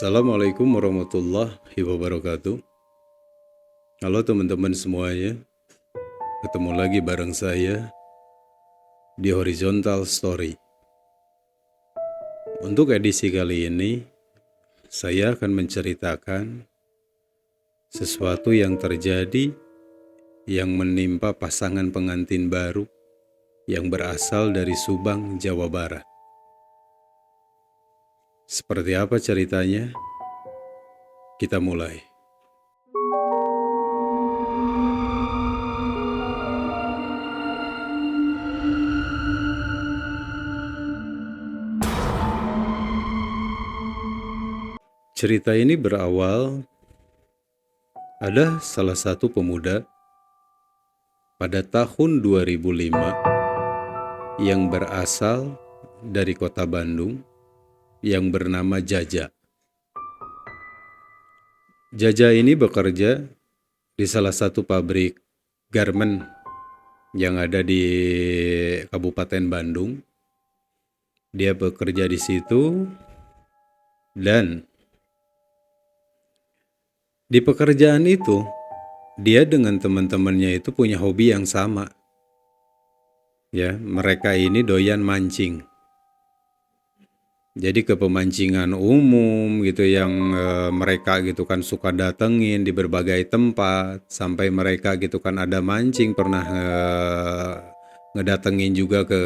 Assalamualaikum warahmatullahi wabarakatuh. Halo teman-teman semuanya, ketemu lagi bareng saya di Horizontal Story. Untuk edisi kali ini, saya akan menceritakan sesuatu yang terjadi yang menimpa pasangan pengantin baru yang berasal dari Subang, Jawa Barat. Seperti apa ceritanya? Kita mulai. Cerita ini berawal ada salah satu pemuda pada tahun 2005 yang berasal dari kota Bandung yang bernama Jaja. Jaja ini bekerja di salah satu pabrik garmen yang ada di Kabupaten Bandung. Dia bekerja di situ dan di pekerjaan itu dia dengan teman-temannya itu punya hobi yang sama. Ya, mereka ini doyan mancing. Jadi ke pemancingan umum gitu yang mereka gitu kan suka datengin di berbagai tempat, sampai mereka gitu kan ada mancing pernah ngedatengin juga ke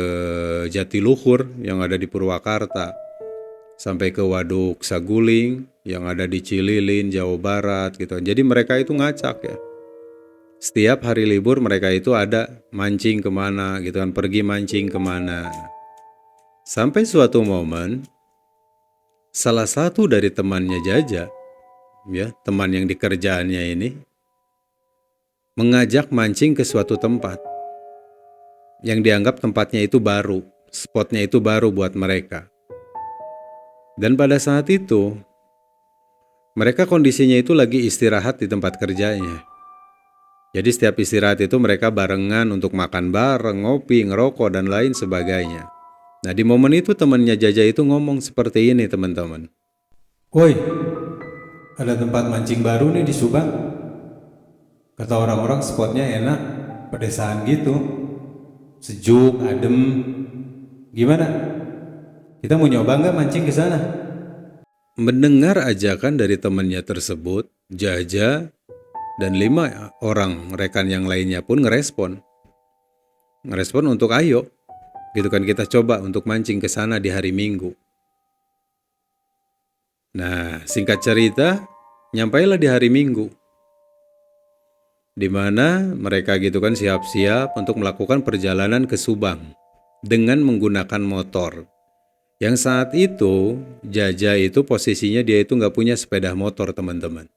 Jatiluhur yang ada di Purwakarta, sampai ke Waduk Saguling yang ada di Cililin, Jawa Barat gitu. Jadi mereka itu ngacak ya. Setiap hari libur mereka itu ada mancing kemana gitu kan, pergi mancing kemana. Sampai suatu momen salah satu dari temannya Jaja, ya, teman yang di kerjaannya ini, mengajak mancing ke suatu tempat yang dianggap tempatnya itu baru, spotnya itu baru buat mereka. Dan pada saat itu, mereka kondisinya itu lagi istirahat di tempat kerjanya. Jadi setiap istirahat itu mereka barengan untuk makan bareng, ngopi, ngerokok, dan lain sebagainya. Nah di momen itu temannya Jaja itu ngomong seperti ini teman-teman. Woi, ada tempat mancing baru nih di Subang. Kata orang-orang spotnya enak, pedesaan gitu, sejuk, adem. Gimana? Kita mau nyoba nggak mancing ke sana? Mendengar ajakan dari temannya tersebut, Jaja dan 5 orang rekan yang lainnya pun ngerespon. Ngerespon untuk ayo, gitu kan kita coba untuk mancing ke sana di hari Minggu. Nah, singkat cerita, nyampailah di hari Minggu, di mana mereka gitu kan siap-siap untuk melakukan perjalanan ke Subang dengan menggunakan motor. Yang saat itu, Jaja itu posisinya dia itu nggak punya sepeda motor teman-teman.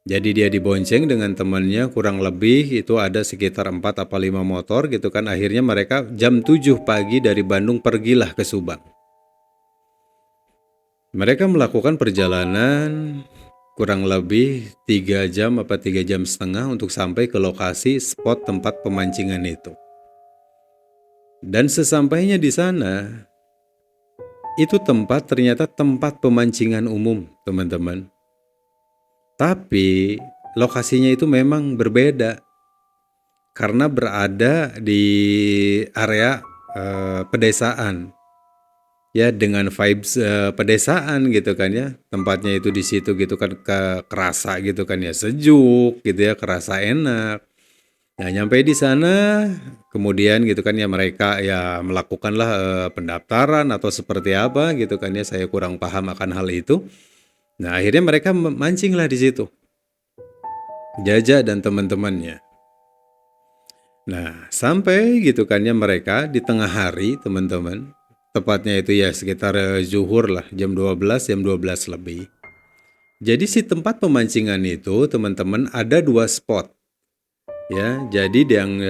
Jadi dia dibonceng dengan temannya kurang lebih itu ada sekitar 4 apa 5 motor gitu kan. Akhirnya mereka jam 7 pagi dari Bandung pergilah ke Subang. Mereka melakukan perjalanan kurang lebih 3 jam apa 3,5 jam untuk sampai ke lokasi spot tempat pemancingan itu. Dan sesampainya di sana, itu tempat ternyata tempat pemancingan umum, teman-teman. Tapi lokasinya itu memang berbeda karena berada di area pedesaan. Ya dengan vibes pedesaan gitu kan ya. Tempatnya itu di situ gitu kan kerasa gitu kan ya, sejuk gitu ya, kerasa enak. Nah, nyampe di sana kemudian gitu kan ya mereka ya melakukanlah pendaftaran atau seperti apa gitu kan ya, saya kurang paham akan hal itu. Nah, akhirnya mereka mancinglah di situ. Jaja dan teman-temannya. Nah, sampai gitu kan ya mereka di tengah hari, teman-teman. Tepatnya itu ya sekitar zuhur lah, jam 12 lebih. Jadi si tempat pemancingan itu, teman-teman, ada 2 spot. Ya, jadi yang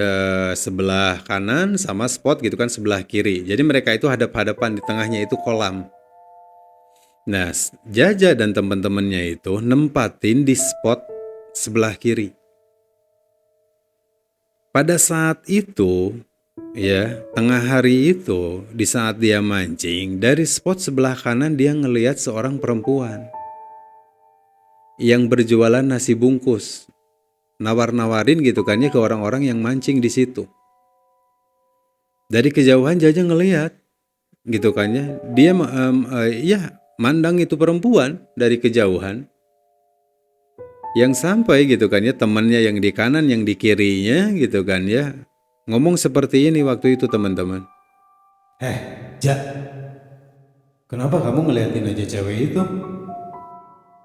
sebelah kanan sama spot gitu kan sebelah kiri. Jadi mereka itu hadap-hadapan, di tengahnya itu kolam. Nah, Jaja dan teman-temannya itu nempatin di spot sebelah kiri. Pada saat itu, Ya, tengah hari itu, di saat dia mancing, dari spot sebelah kanan dia ngelihat seorang perempuan yang berjualan nasi bungkus, nawar-nawarin gitu kan ya ke orang-orang yang mancing di situ. Dari kejauhan Jaja ngelihat gitu kan ya, dia ya mandang itu perempuan dari kejauhan, yang sampai gitu kan ya temannya yang di kanan yang di kirinya gitu kan ya ngomong seperti ini waktu itu teman-teman. Ja, kenapa kamu ngeliatin aja cewek itu?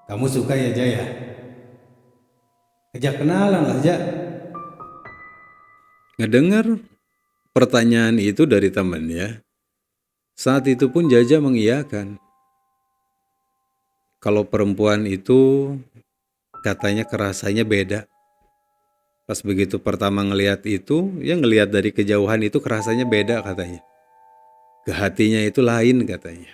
Kamu suka ya Jaya? Ajak kenalan lah Ja. Ngedengar pertanyaan itu dari temannya, saat itu pun Jaja mengiyakan. Kalau perempuan itu katanya kerasanya beda. Pas begitu pertama ngelihat itu, ya ngelihat dari kejauhan itu kerasanya beda katanya. Ke hatinya itu lain katanya.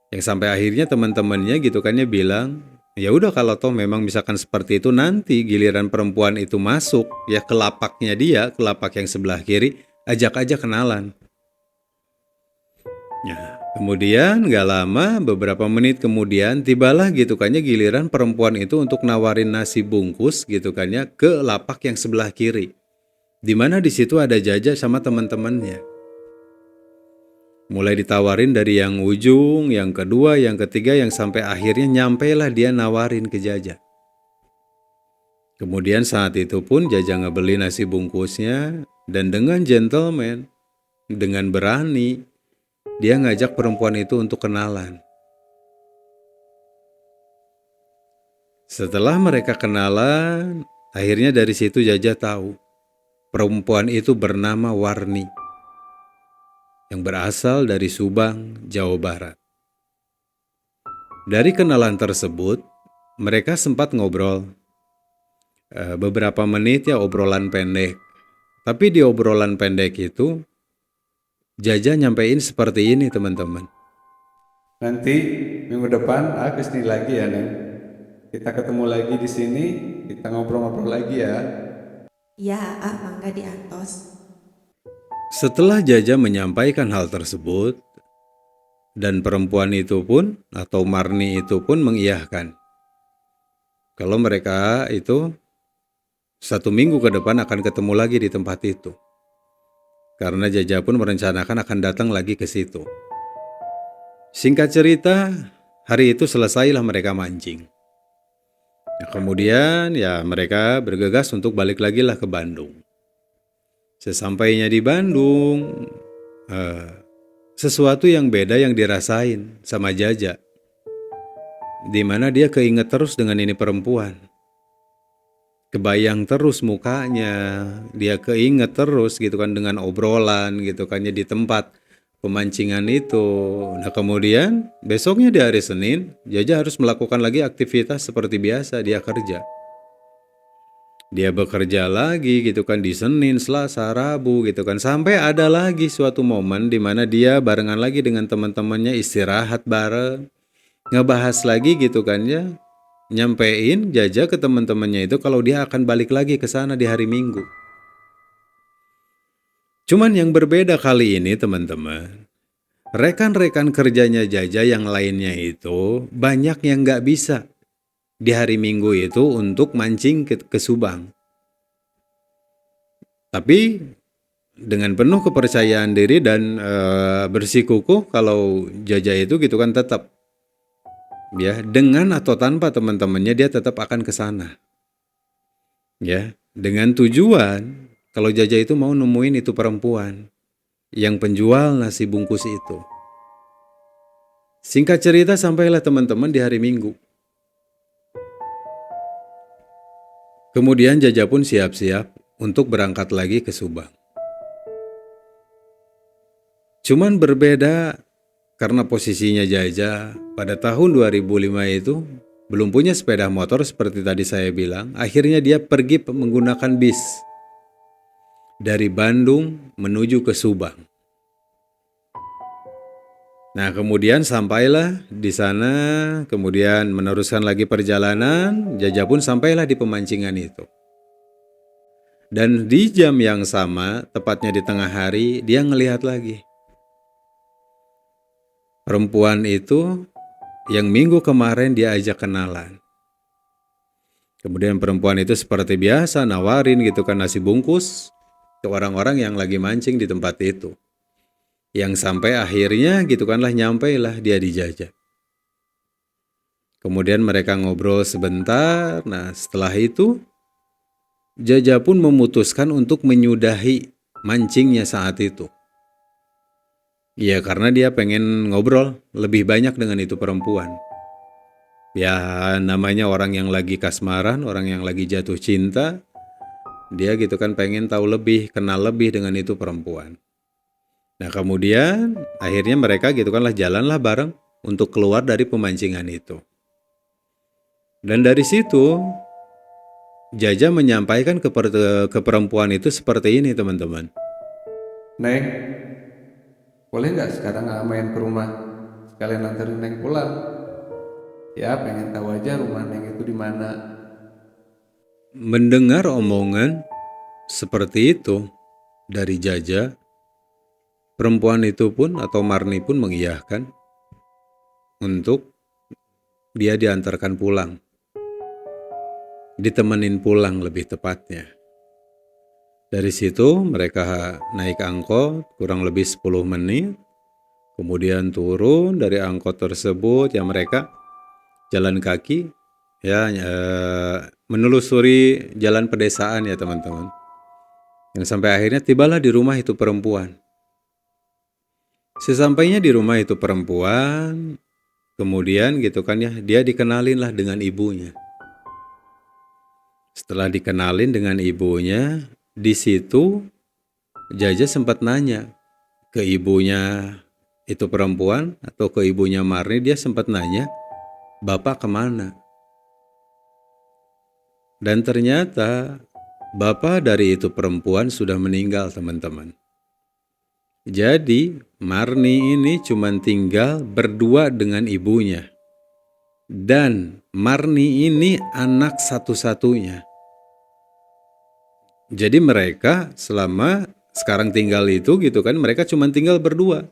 Yang sampai akhirnya teman-temannya gitu kan ya bilang, ya udah kalau toh memang misalkan seperti itu nanti giliran perempuan itu masuk ya ke lapaknya dia, ke lapak yang sebelah kiri, ajak aja kenalan. Ya, kemudian gak lama beberapa menit kemudian tibalah gitu kan ya giliran perempuan itu untuk nawarin nasi bungkus gitu kan ya ke lapak yang sebelah kiri. Di mana di situ ada Jaja sama teman-temannya. Mulai ditawarin dari yang ujung, yang kedua, yang ketiga, yang sampai akhirnya nyampailah dia nawarin ke Jaja. Kemudian saat itu pun Jaja ngebeli nasi bungkusnya dan dengan gentleman, dengan berani, dia ngajak perempuan itu untuk kenalan. Setelah mereka kenalan, akhirnya dari situ Jaja tahu perempuan itu bernama Warni yang berasal dari Subang, Jawa Barat. Dari kenalan tersebut, mereka sempat ngobrol beberapa menit ya obrolan pendek. Tapi di obrolan pendek itu, Jaja nyampein seperti ini teman-teman. Nanti minggu depan aku kesini lagi ya, Neng. Kita ketemu lagi di sini, kita ngobrol-ngobrol lagi ya. Ya, mangga diantos. Setelah Jaja menyampaikan hal tersebut, dan perempuan itu pun atau Marni itu pun mengiyahkan. Kalau mereka itu 1 minggu ke depan akan ketemu lagi di tempat itu. Karena Jaja pun merencanakan akan datang lagi ke situ. Singkat cerita, hari itu selesailah mereka mancing. Nah, kemudian ya mereka bergegas untuk balik lagi lah ke Bandung. Sesampainya di Bandung, sesuatu yang beda yang dirasain sama Jaja. Di mana dia keinget terus dengan ini perempuan. Kebayang terus mukanya, dia keinget terus gitu kan dengan obrolan gitu kan ya di tempat pemancingan itu. Nah kemudian besoknya di hari Senin, Jaja harus melakukan lagi aktivitas seperti biasa dia kerja. Dia bekerja lagi gitu kan di Senin, Selasa, Rabu gitu kan. Sampai ada lagi suatu momen di mana dia barengan lagi dengan teman-temannya istirahat bareng. Ngebahas lagi gitu kan ya. Nyampein Jaja ke teman-temannya itu kalau dia akan balik lagi ke sana di hari Minggu. Cuman yang berbeda kali ini teman-teman. Rekan-rekan kerjanya Jaja yang lainnya itu banyak yang gak bisa di hari Minggu itu untuk mancing ke Subang. Tapi dengan penuh kepercayaan diri dan bersikukuh kalau Jaja itu gitu kan tetap ya dengan atau tanpa teman-temannya dia tetap akan ke sana. Ya, dengan tujuan kalau Jaja itu mau nemuin itu perempuan yang penjual nasi bungkus itu. Singkat cerita sampailah teman-teman di hari Minggu. Kemudian Jaja pun siap-siap untuk berangkat lagi ke Subang. Cuman berbeda karena posisinya Jaja pada tahun 2005 itu belum punya sepeda motor seperti tadi saya bilang. Akhirnya dia pergi menggunakan bis dari Bandung menuju ke Subang. Nah kemudian sampailah di sana, kemudian meneruskan lagi perjalanan, Jaja pun sampailah di pemancingan itu. Dan di jam yang sama, tepatnya di tengah hari, dia ngelihat lagi. Perempuan itu yang minggu kemarin dia ajak kenalan. Kemudian perempuan itu seperti biasa nawarin gitu kan nasi bungkus ke orang-orang yang lagi mancing di tempat itu. Yang sampai akhirnya gitu kan lah nyampailah dia dijajah. Kemudian mereka ngobrol sebentar. Nah setelah itu Jaja pun memutuskan untuk menyudahi mancingnya saat itu. Ya karena dia pengen ngobrol lebih banyak dengan itu perempuan. Ya namanya orang yang lagi kasmaran, orang yang lagi jatuh cinta. Dia gitu kan pengen tahu lebih, kenal lebih dengan itu perempuan. Nah kemudian akhirnya mereka gitu kan lah jalanlah bareng untuk keluar dari pemancingan itu. Dan dari situ Jaja menyampaikan ke perempuan itu seperti ini teman-teman. Neng, boleh nggak sekarang main ke rumah? Sekalian anterin Neng pulang. Ya, pengen tahu aja rumah Neng itu di mana. Mendengar omongan seperti itu dari Jaja, perempuan itu pun atau Marni pun mengiyakan untuk dia diantarkan pulang. Ditemenin pulang lebih tepatnya. Dari situ mereka naik angkot kurang lebih 10 menit. Kemudian turun dari angkot tersebut ya mereka jalan kaki ya menelusuri jalan pedesaan ya teman-teman. Yang sampai akhirnya tibalah di rumah itu perempuan. Sesampainya di rumah itu perempuan, kemudian gitu kan ya dia dikenalin lah dengan ibunya. Setelah dikenalin dengan ibunya, di situ Jaja sempat nanya ke ibunya itu perempuan atau ke ibunya Marni, dia sempat nanya, "Bapak kemana?" Dan ternyata bapak dari itu perempuan sudah meninggal teman-teman. Jadi Marni ini cuma tinggal berdua dengan ibunya. Dan Marni ini anak satu-satunya. Jadi mereka selama sekarang tinggal itu gitu kan mereka cuma tinggal berdua.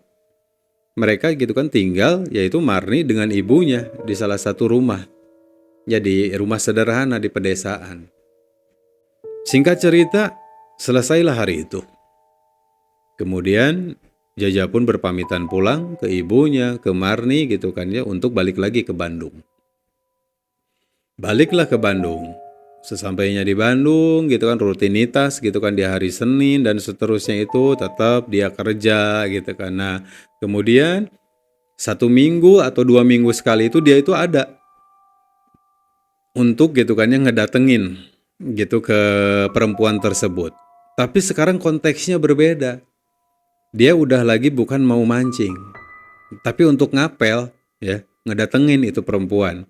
Mereka gitu kan tinggal yaitu Marni dengan ibunya di salah satu rumah. Jadi rumah sederhana di pedesaan. Singkat cerita, selesailah hari itu. Kemudian Jaja pun berpamitan pulang ke ibunya, ke Marni gitu kan ya untuk balik lagi ke Bandung. Baliklah ke Bandung. Sesampainya di Bandung gitu kan rutinitas gitu kan di hari Senin dan seterusnya itu tetap dia kerja gitu kan. Nah kemudian 1 minggu atau 2 minggu sekali itu dia itu ada untuk gitu kan yang ngedatengin gitu ke perempuan tersebut. Tapi sekarang konteksnya berbeda. Dia udah lagi bukan mau mancing, tapi untuk ngapel ya, ngedatengin itu perempuan.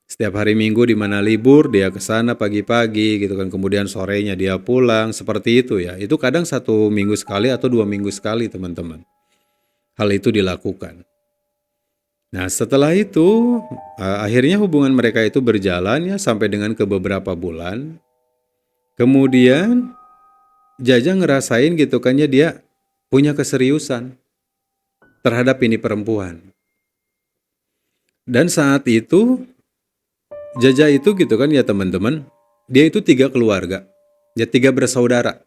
Setiap hari Minggu di mana libur dia ke sana pagi-pagi gitu kan, kemudian sorenya dia pulang seperti itu ya. Itu kadang 1 minggu sekali atau 2 minggu sekali teman-teman. Hal itu dilakukan. Nah setelah itu akhirnya hubungan mereka itu berjalan ya sampai dengan ke beberapa bulan. Kemudian Jaja ngerasain gitu kan ya dia punya keseriusan terhadap ini perempuan. Dan saat itu Jaja itu gitu kan ya teman-teman, dia itu 3 keluarga, ya 3 bersaudara.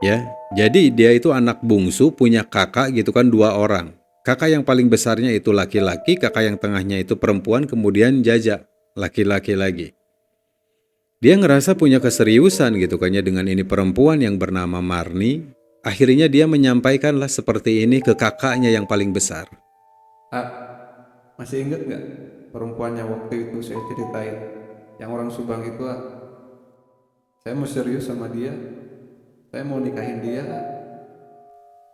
Ya, jadi dia itu anak bungsu punya kakak gitu kan 2 orang. Kakak yang paling besarnya itu laki-laki, kakak yang tengahnya itu perempuan, kemudian Jaja, laki-laki lagi. Dia ngerasa punya keseriusan gitu kan ya dengan ini perempuan yang bernama Marni. Akhirnya dia menyampaikanlah seperti ini ke kakaknya yang paling besar. Masih inget nggak perempuannya waktu itu saya ceritain? Yang orang Subang itu saya mau serius sama dia. Saya mau nikahin dia.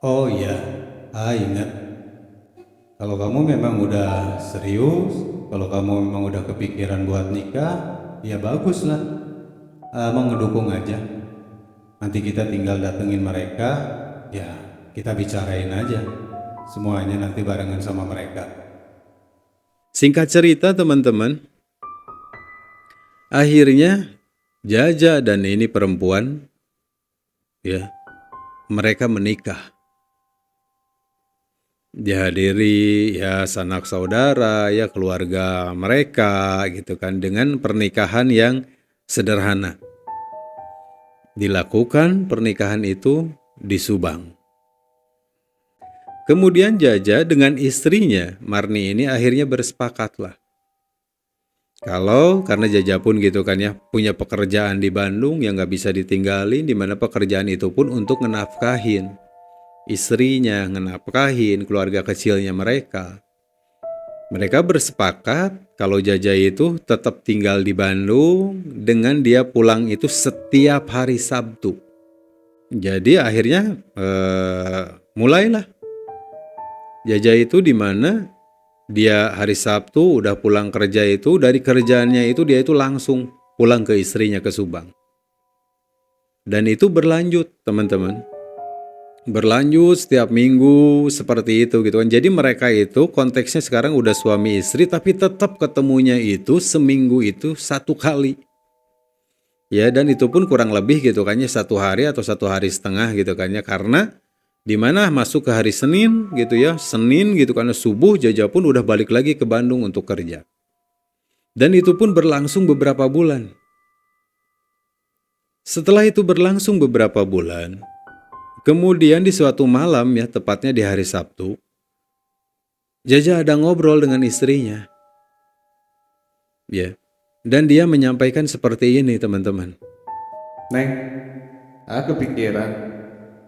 Oh iya, ingat. Kalau kamu memang udah serius, kalau kamu memang udah kepikiran buat nikah, ya baguslah. Mau ngedukung aja. Nanti kita tinggal datengin mereka, ya kita bicarain aja. Semuanya nanti barengan sama mereka. Singkat cerita teman-teman, akhirnya Jaja dan ini perempuan ya, mereka menikah. Dihadiri ya sanak saudara, ya keluarga mereka gitu kan, dengan pernikahan yang sederhana. Dilakukan pernikahan itu di Subang. Kemudian Jaja dengan istrinya, Marni ini akhirnya bersepakatlah. Kalau karena Jaja pun gitu kan ya, punya pekerjaan di Bandung yang gak bisa ditinggalin, dimana pekerjaan itu pun untuk ngenafkahin istrinya, ngenafkahin keluarga kecilnya mereka. Mereka bersepakat kalau Jaja itu tetap tinggal di Bandung dengan dia pulang itu setiap hari Sabtu. Jadi akhirnya mulailah Jaja itu di mana dia hari Sabtu udah pulang kerja itu, dari kerjaannya itu dia itu langsung pulang ke istrinya ke Subang. Dan itu berlanjut teman-teman. Berlanjut setiap minggu seperti itu gitu kan. Jadi mereka itu konteksnya sekarang udah suami istri tapi tetap ketemunya itu seminggu itu 1 kali. Ya dan itu pun kurang lebih gitu kan ya 1 hari atau 1,5 hari gitu kan ya. Karena dimana masuk ke hari Senin gitu ya, Senin gitu karena subuh Jaja pun udah balik lagi ke Bandung untuk kerja. Dan itu pun berlangsung beberapa bulan. Setelah itu berlangsung beberapa bulan, kemudian di suatu malam ya, tepatnya di hari Sabtu, Jaja ada ngobrol dengan istrinya. Ya. Dan dia menyampaikan seperti ini teman-teman. Neng, aku kepikiran,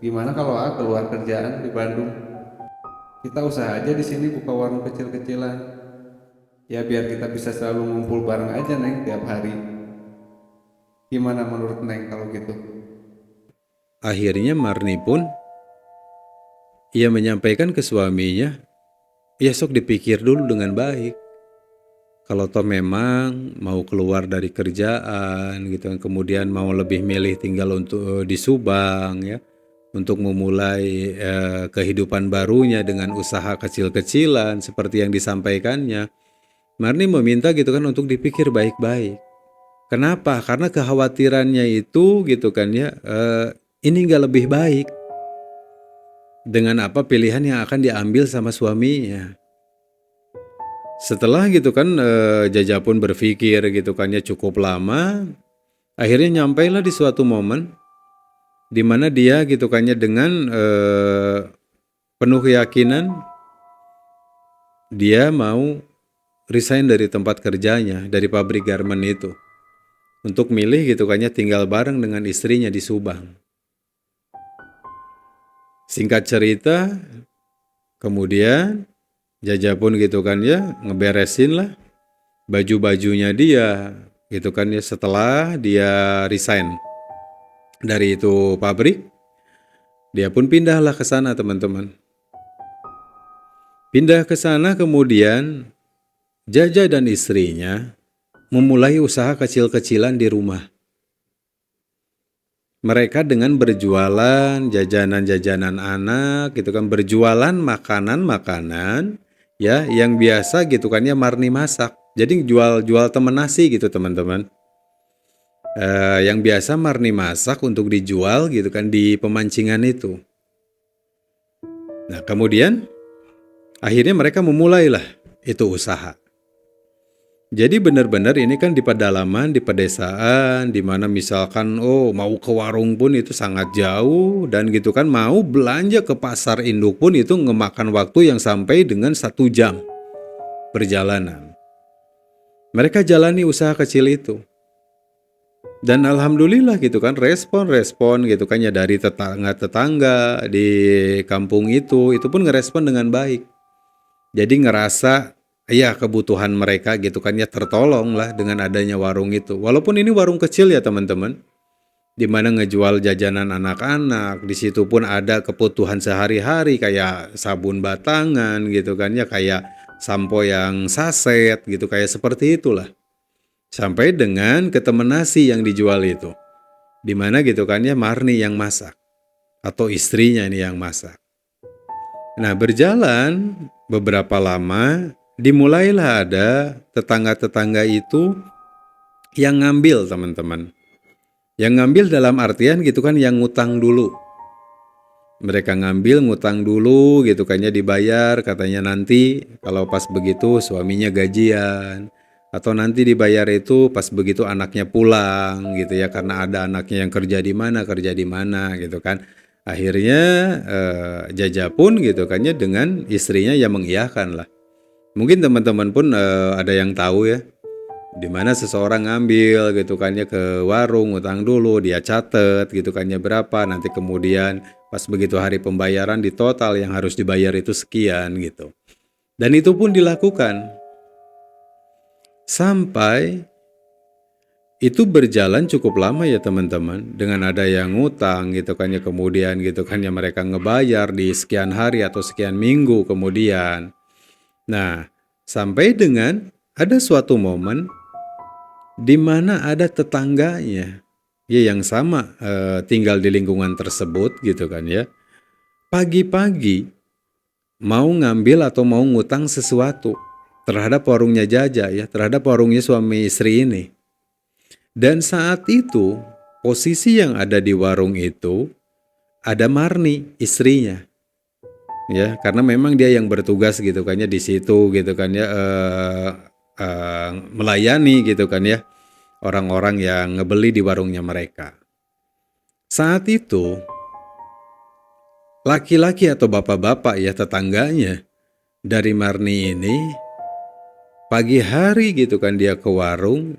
gimana kalau aku keluar kerjaan di Bandung? Kita usaha aja di sini buka warung kecil-kecilan. Ya biar kita bisa selalu ngumpul bareng aja Neng tiap hari. Gimana menurut Neng kalau gitu? Akhirnya Marni pun ia menyampaikan ke suaminya, ya sok dipikir dulu dengan baik. Kalau toh memang mau keluar dari kerjaan gitu, kemudian mau lebih milih tinggal untuk di Subang ya, untuk memulai kehidupan barunya dengan usaha kecil-kecilan seperti yang disampaikannya. Marni meminta gitu kan untuk dipikir baik-baik. Kenapa? Karena kekhawatirannya itu gitu kan ya, ini nggak lebih baik dengan apa pilihan yang akan diambil sama suaminya. Setelah gitu kan Jaja pun berpikir gitu kan ya cukup lama, akhirnya nyampailah di suatu momen di mana dia gitu kan ya dengan penuh keyakinan dia mau resign dari tempat kerjanya, dari pabrik garment itu, untuk milih gitu kan ya tinggal bareng dengan istrinya di Subang. Singkat cerita, kemudian Jaja pun gitu kan ya ngeberesin lah baju-bajunya dia gitu kan ya setelah dia resign dari itu pabrik. Dia pun pindahlah ke sana teman-teman. Pindah ke sana kemudian Jaja dan istrinya memulai usaha kecil-kecilan di rumah. Mereka dengan berjualan jajanan-jajanan anak gitu kan, berjualan makanan-makanan ya yang biasa gitu kan ya Marni masak. Jadi jual temen nasi gitu teman-teman. Yang biasa Marni masak untuk dijual gitu kan di pemancingan itu. Nah kemudian akhirnya mereka memulailah itu usaha. Jadi benar-benar ini kan di pedalaman, di pedesaan, di mana misalkan mau ke warung pun itu sangat jauh dan gitu kan mau belanja ke pasar induk pun itu ngemakan waktu yang sampai dengan 1 jam perjalanan. Mereka jalani usaha kecil itu. Dan alhamdulillah gitu kan respon gitu kan ya dari tetangga-tetangga di kampung itu pun ngerespon dengan baik. Jadi ngerasa ya kebutuhan mereka gitu kan ya tertolong lah dengan adanya warung itu. Walaupun ini warung kecil ya teman-teman, di mana ngejual jajanan anak-anak, di situ pun ada kebutuhan sehari-hari kayak sabun batangan gitu kan ya, kayak sampo yang saset gitu kayak seperti itulah. Sampai dengan ke temen nasi yang dijual itu, di mana gitu kan ya Marni yang masak atau istrinya ini yang masak. Nah berjalan beberapa lama, dimulailah ada tetangga-tetangga itu yang ngambil teman-teman. Yang ngambil dalam artian gitu kan yang ngutang dulu. Mereka ngambil ngutang dulu gitu kan ya, dibayar katanya nanti kalau pas begitu suaminya gajian, atau nanti dibayar itu pas begitu anaknya pulang gitu ya, karena ada anaknya yang kerja di mana gitu kan. Akhirnya Jaja pun gitu kan ya dengan istrinya yang mengiyakan lah. Mungkin teman-teman pun ada yang tahu ya, di mana seseorang ngambil gitu kan ya ke warung, utang dulu, dia catet gitu kan ya berapa, nanti kemudian pas begitu hari pembayaran di total yang harus dibayar itu sekian gitu. Dan itu pun dilakukan sampai itu berjalan cukup lama ya teman-teman, dengan ada yang ngutang gitu kan ya, kemudian gitu kan ya mereka ngebayar di sekian hari atau sekian minggu kemudian. Nah, sampai dengan ada suatu momen di mana ada tetangganya ya yang sama tinggal di lingkungan tersebut gitu kan ya. Pagi-pagi mau ngambil atau mau ngutang sesuatu terhadap warungnya Jaja ya, terhadap warungnya suami istri ini. Dan saat itu posisi yang ada di warung itu ada Marni istrinya. Ya, karena memang dia yang bertugas gitu kan ya di situ gitu kan ya, melayani gitu kan ya orang-orang yang ngebeli di warungnya mereka. Saat itu laki-laki atau bapak-bapak ya tetangganya dari Marni ini pagi hari gitu kan dia ke warung,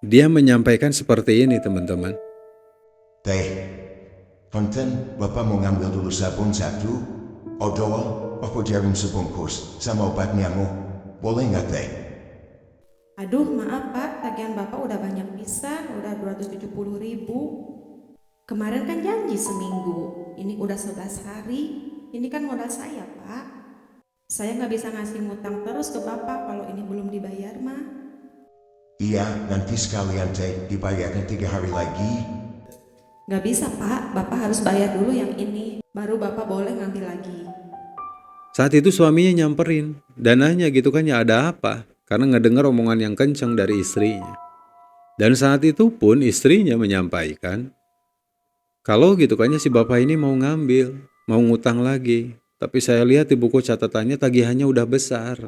dia menyampaikan seperti ini teman-teman. Teh, punten Bapak mau ngambil dulu sabun satu, odol, apa jarum sebungkus, sama obat nyamuk. Boleh nggak teh? Aduh, maaf Pak, tagihan Bapak udah banyak pisan, udah 270.000. Kemarin kan janji seminggu, ini udah 11 hari. Ini kan modal saya, Pak. Saya nggak bisa ngasih ngutang terus ke Bapak kalau ini belum dibayar, mah. Iya, nanti sekalian teh dibayarnya 3 hari lagi. Nggak bisa, Pak. Bapak harus bayar dulu yang ini, baru Bapak boleh ngambil lagi. Saat itu suaminya nyamperin dan nanya gitu kan ya ada apa, karena ngedengar omongan yang kencang dari istrinya. Dan saat itu pun istrinya menyampaikan kalau gitu kan ya si bapak ini mau ngambil, mau ngutang lagi. Tapi saya lihat di buku catatannya tagihannya udah besar.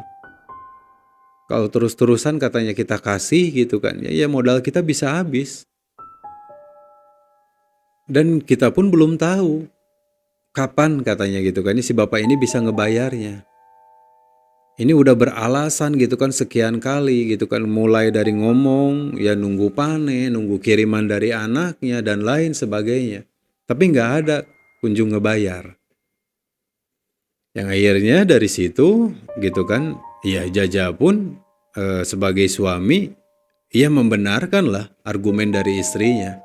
Kalau terus-terusan katanya kita kasih gitu kan ya modal kita bisa habis. Dan kita pun belum tahu kapan katanya gitu kan si bapak ini bisa ngebayarnya. Ini udah beralasan gitu kan sekian kali gitu kan, mulai dari ngomong ya nunggu panen, nunggu kiriman dari anaknya dan lain sebagainya. Tapi nggak ada kunjung ngebayar. Yang akhirnya dari situ gitu kan, ya Jaja pun sebagai suami ia membenarkan lah argumen dari istrinya.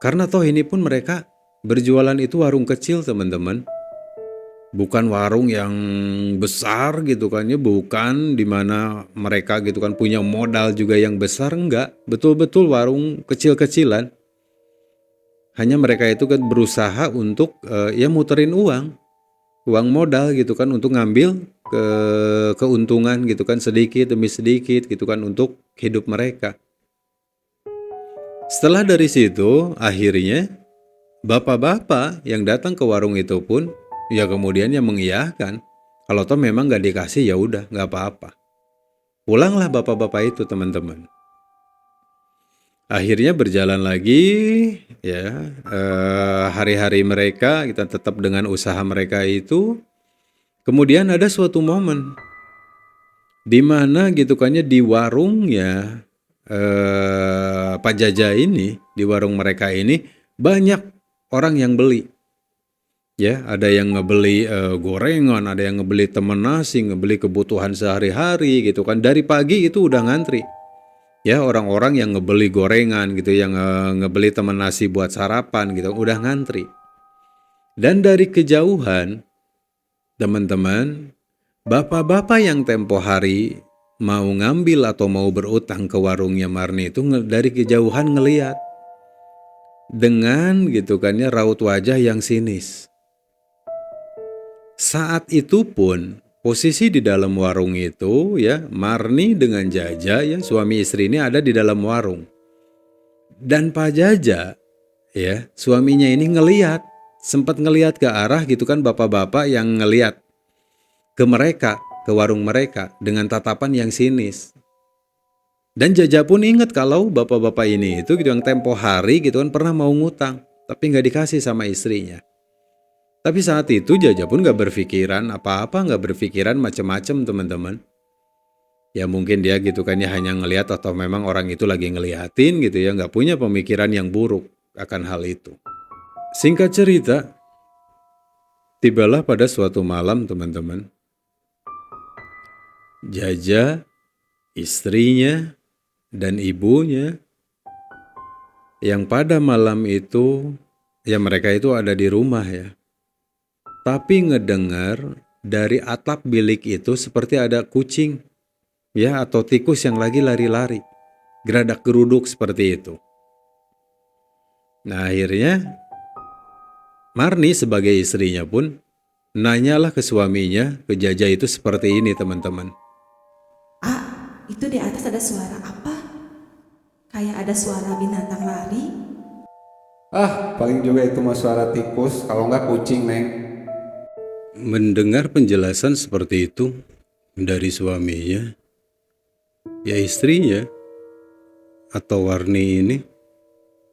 Karena toh ini pun mereka berjualan itu warung kecil teman-teman. Bukan warung yang besar gitu kan ya, bukan dimana mereka gitu kan punya modal juga yang besar, enggak. Betul-betul warung kecil-kecilan. Hanya mereka itu kan berusaha untuk ya muterin uang modal gitu kan untuk ngambil keuntungan gitu kan sedikit demi sedikit gitu kan untuk hidup mereka. Setelah dari situ akhirnya bapak-bapak yang datang ke warung itu pun ya kemudian yang mengiyakan. Kalau toh memang gak dikasih ya udah gak apa-apa. Pulanglah bapak-bapak itu teman-teman. Akhirnya berjalan lagi ya hari-hari mereka, kita tetap dengan usaha mereka itu. Kemudian ada suatu momen di mana gitu kan ya di warungnya Pak Jaja ini, di warung mereka ini banyak orang yang beli. Ya, ada yang ngebeli gorengan, ada yang ngebeli temen nasi, ngebeli kebutuhan sehari-hari gitu kan. Dari pagi itu udah ngantri. Ya, orang-orang yang ngebeli gorengan gitu, yang ngebeli temen nasi buat sarapan gitu, udah ngantri. Dan dari kejauhan, teman-teman, bapak-bapak yang tempo hari mau ngambil atau mau berutang ke warungnya Marni itu dari kejauhan ngeliat. Dengan gitu kan ya raut wajah yang sinis. Saat itu pun posisi di dalam warung itu ya Marni dengan Jaja ya suami istri ini ada di dalam warung. Dan Pak Jaja, ya, suaminya ini sempat ngeliat ke arah gitu kan bapak-bapak yang ngeliat ke mereka, ke warung mereka dengan tatapan yang sinis. Dan Jaja pun ingat kalau bapak-bapak ini itu gitu yang tempo hari gitu kan pernah mau ngutang, tapi nggak dikasih sama istrinya. Tapi saat itu Jaja pun nggak berpikiran apa-apa, nggak berpikiran macem-macem teman-teman. Ya mungkin dia gitu kan ya hanya ngelihat atau memang orang itu lagi ngeliatin gitu ya, nggak punya pemikiran yang buruk akan hal itu. Singkat cerita, tibalah pada suatu malam teman-teman, Jaja, istrinya, dan ibunya yang pada malam itu, ya mereka itu ada di rumah ya. Tapi ngedengar dari atap bilik itu seperti ada kucing ya atau tikus yang lagi lari-lari. Geradak geruduk seperti itu. Nah akhirnya Marni sebagai istrinya pun nanyalah ke suaminya, ke Jaja itu seperti ini teman-teman. Ah, itu di atas ada suara apa? Kayak ada suara binatang lari. Ah, paling juga itu mah suara tikus, kalau nggak kucing, Neng. Mendengar penjelasan seperti itu dari suaminya, ya istrinya atau Warni ini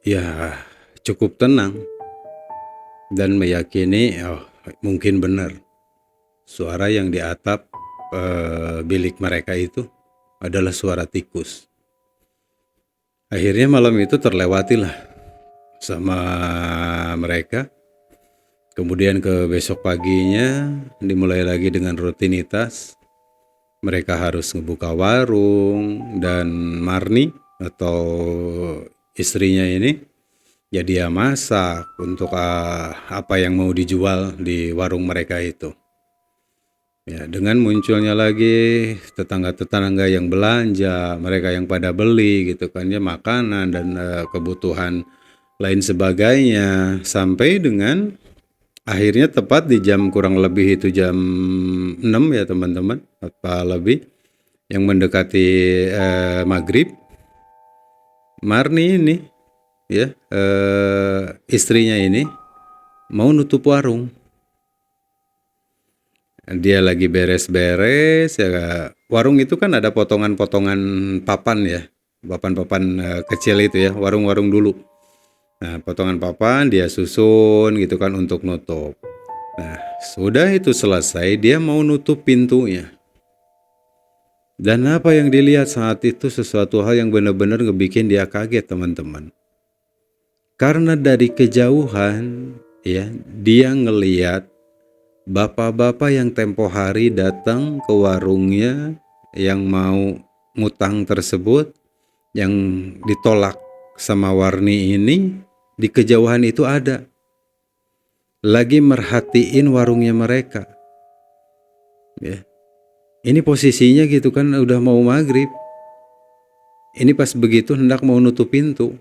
ya cukup tenang dan meyakini mungkin benar suara yang di atap bilik mereka itu adalah suara tikus. Akhirnya malam itu terlewatilah sama mereka. Kemudian ke besok paginya dimulai lagi dengan rutinitas. Mereka harus ngebuka warung dan Marni atau istrinya ini ya dia masak untuk apa yang mau dijual di warung mereka itu. Ya, dengan munculnya lagi tetangga-tetangga yang belanja, mereka yang pada beli gitu kan ya makanan dan kebutuhan lain sebagainya sampai dengan akhirnya tepat di jam kurang lebih itu jam 6 ya teman-teman apa lebih yang mendekati maghrib, Marni ini ya istrinya ini mau nutup warung. Dia lagi beres-beres ya. Warung itu kan ada potongan-potongan papan ya, papan-papan kecil itu ya, warung-warung dulu. Nah, potongan papan dia susun gitu kan untuk nutup. Nah, sudah itu selesai, dia mau nutup pintunya. Dan apa yang dilihat saat itu sesuatu hal yang benar-benar ngebikin dia kaget teman-teman. Karena dari kejauhan ya, dia ngeliat bapak-bapak yang tempo hari datang ke warungnya yang mau ngutang tersebut, yang ditolak sama Warni ini, di kejauhan itu ada. Lagi merhatiin warungnya mereka. Ya. Ini posisinya gitu kan udah mau maghrib. Ini pas begitu hendak mau nutup pintu.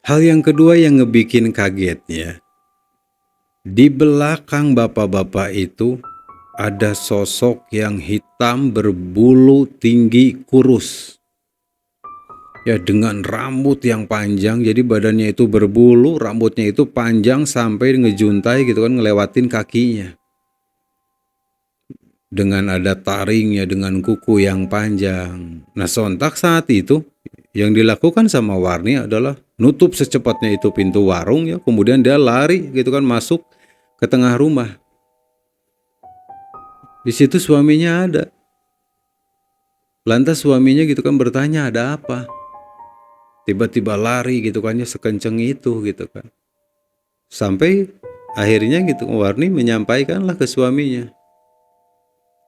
Hal yang kedua yang ngebikin kagetnya, di belakang bapak-bapak itu ada sosok yang hitam berbulu tinggi kurus. Ya dengan rambut yang panjang, jadi badannya itu berbulu, rambutnya itu panjang sampai ngejuntai gitu kan ngelewatin kakinya. Dengan ada taringnya, dengan kuku yang panjang. Nah sontak saat itu yang dilakukan sama Warni adalah nutup secepatnya itu pintu warung ya, kemudian dia lari gitu kan masuk ke tengah rumah. Di situ suaminya ada. Lantas suaminya gitu kan bertanya ada apa? Tiba-tiba lari gitu kan ya sekenceng itu gitu kan. Sampai akhirnya gitu Warni menyampaikanlah ke suaminya.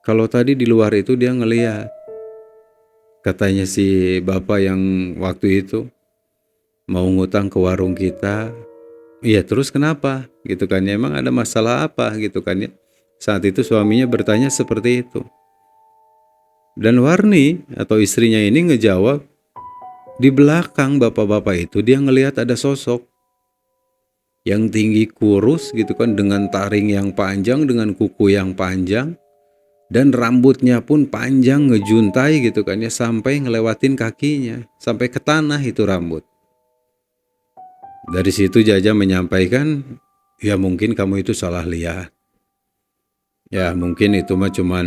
Kalau tadi di luar itu dia ngeliat. Katanya si bapak yang waktu itu mau ngutang ke warung kita. Iya terus kenapa gitu kan ya, emang ada masalah apa gitu kan ya. Saat itu suaminya bertanya seperti itu. Dan Warni atau istrinya ini ngejawab, di belakang bapak-bapak itu dia ngelihat ada sosok yang tinggi kurus gitu kan dengan taring yang panjang, dengan kuku yang panjang, Dan rambutnya pun panjang ngejuntai gitu kan ya, sampai ngelewatin kakinya, sampai ke tanah itu rambut. Dari situ Jaja menyampaikan, ya mungkin kamu itu salah lihat. Ya mungkin itu mah cuman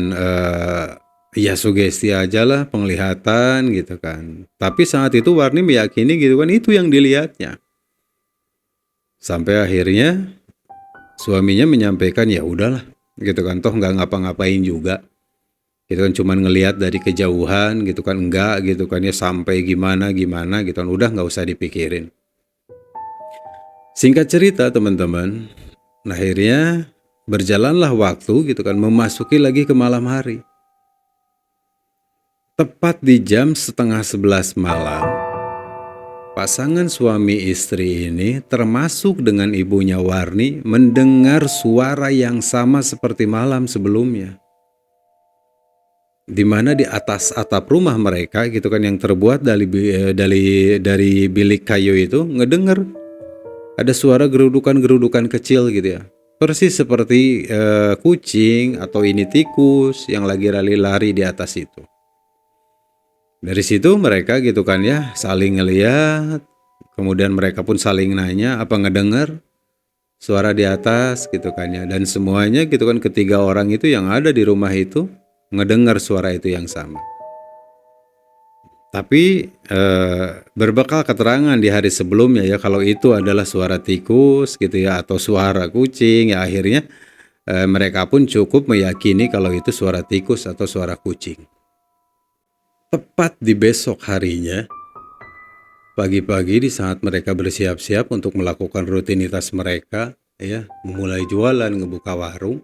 ya sugesti aja lah, penglihatan gitu kan. Tapi saat itu Warni meyakini gitu kan itu yang dilihatnya. Sampai akhirnya suaminya menyampaikan ya udahlah gitu kan, toh nggak ngapa-ngapain juga. Gitu kan cuman ngelihat dari kejauhan gitu kan, enggak gitu kan ya sampai gimana gitu kan, udah nggak usah dipikirin. Singkat cerita teman-teman, akhirnya berjalanlah waktu gitu kan, memasuki lagi ke malam hari. Tepat di jam 10:30 malam, pasangan suami istri ini termasuk dengan ibunya Warni mendengar suara yang sama seperti malam sebelumnya. Di mana di atas atap rumah mereka gitu kan yang terbuat dari bilik kayu itu ngedenger ada suara gerudukan-gerudukan kecil gitu ya. Persis seperti kucing atau ini tikus yang lagi lari-lari di atas itu. Dari situ mereka gitu kan ya saling ngeliat, kemudian mereka pun saling nanya apa ngedenger suara di atas gitu kan ya. Dan semuanya gitu kan ketiga orang itu yang ada di rumah itu ngedengar suara itu yang sama. Tapi berbekal keterangan di hari sebelumnya ya kalau itu adalah suara tikus gitu ya atau suara kucing ya akhirnya mereka pun cukup meyakini kalau itu suara tikus atau suara kucing. Tepat di besok harinya, pagi-pagi di saat mereka bersiap-siap untuk melakukan rutinitas mereka ya, memulai jualan, ngebuka warung,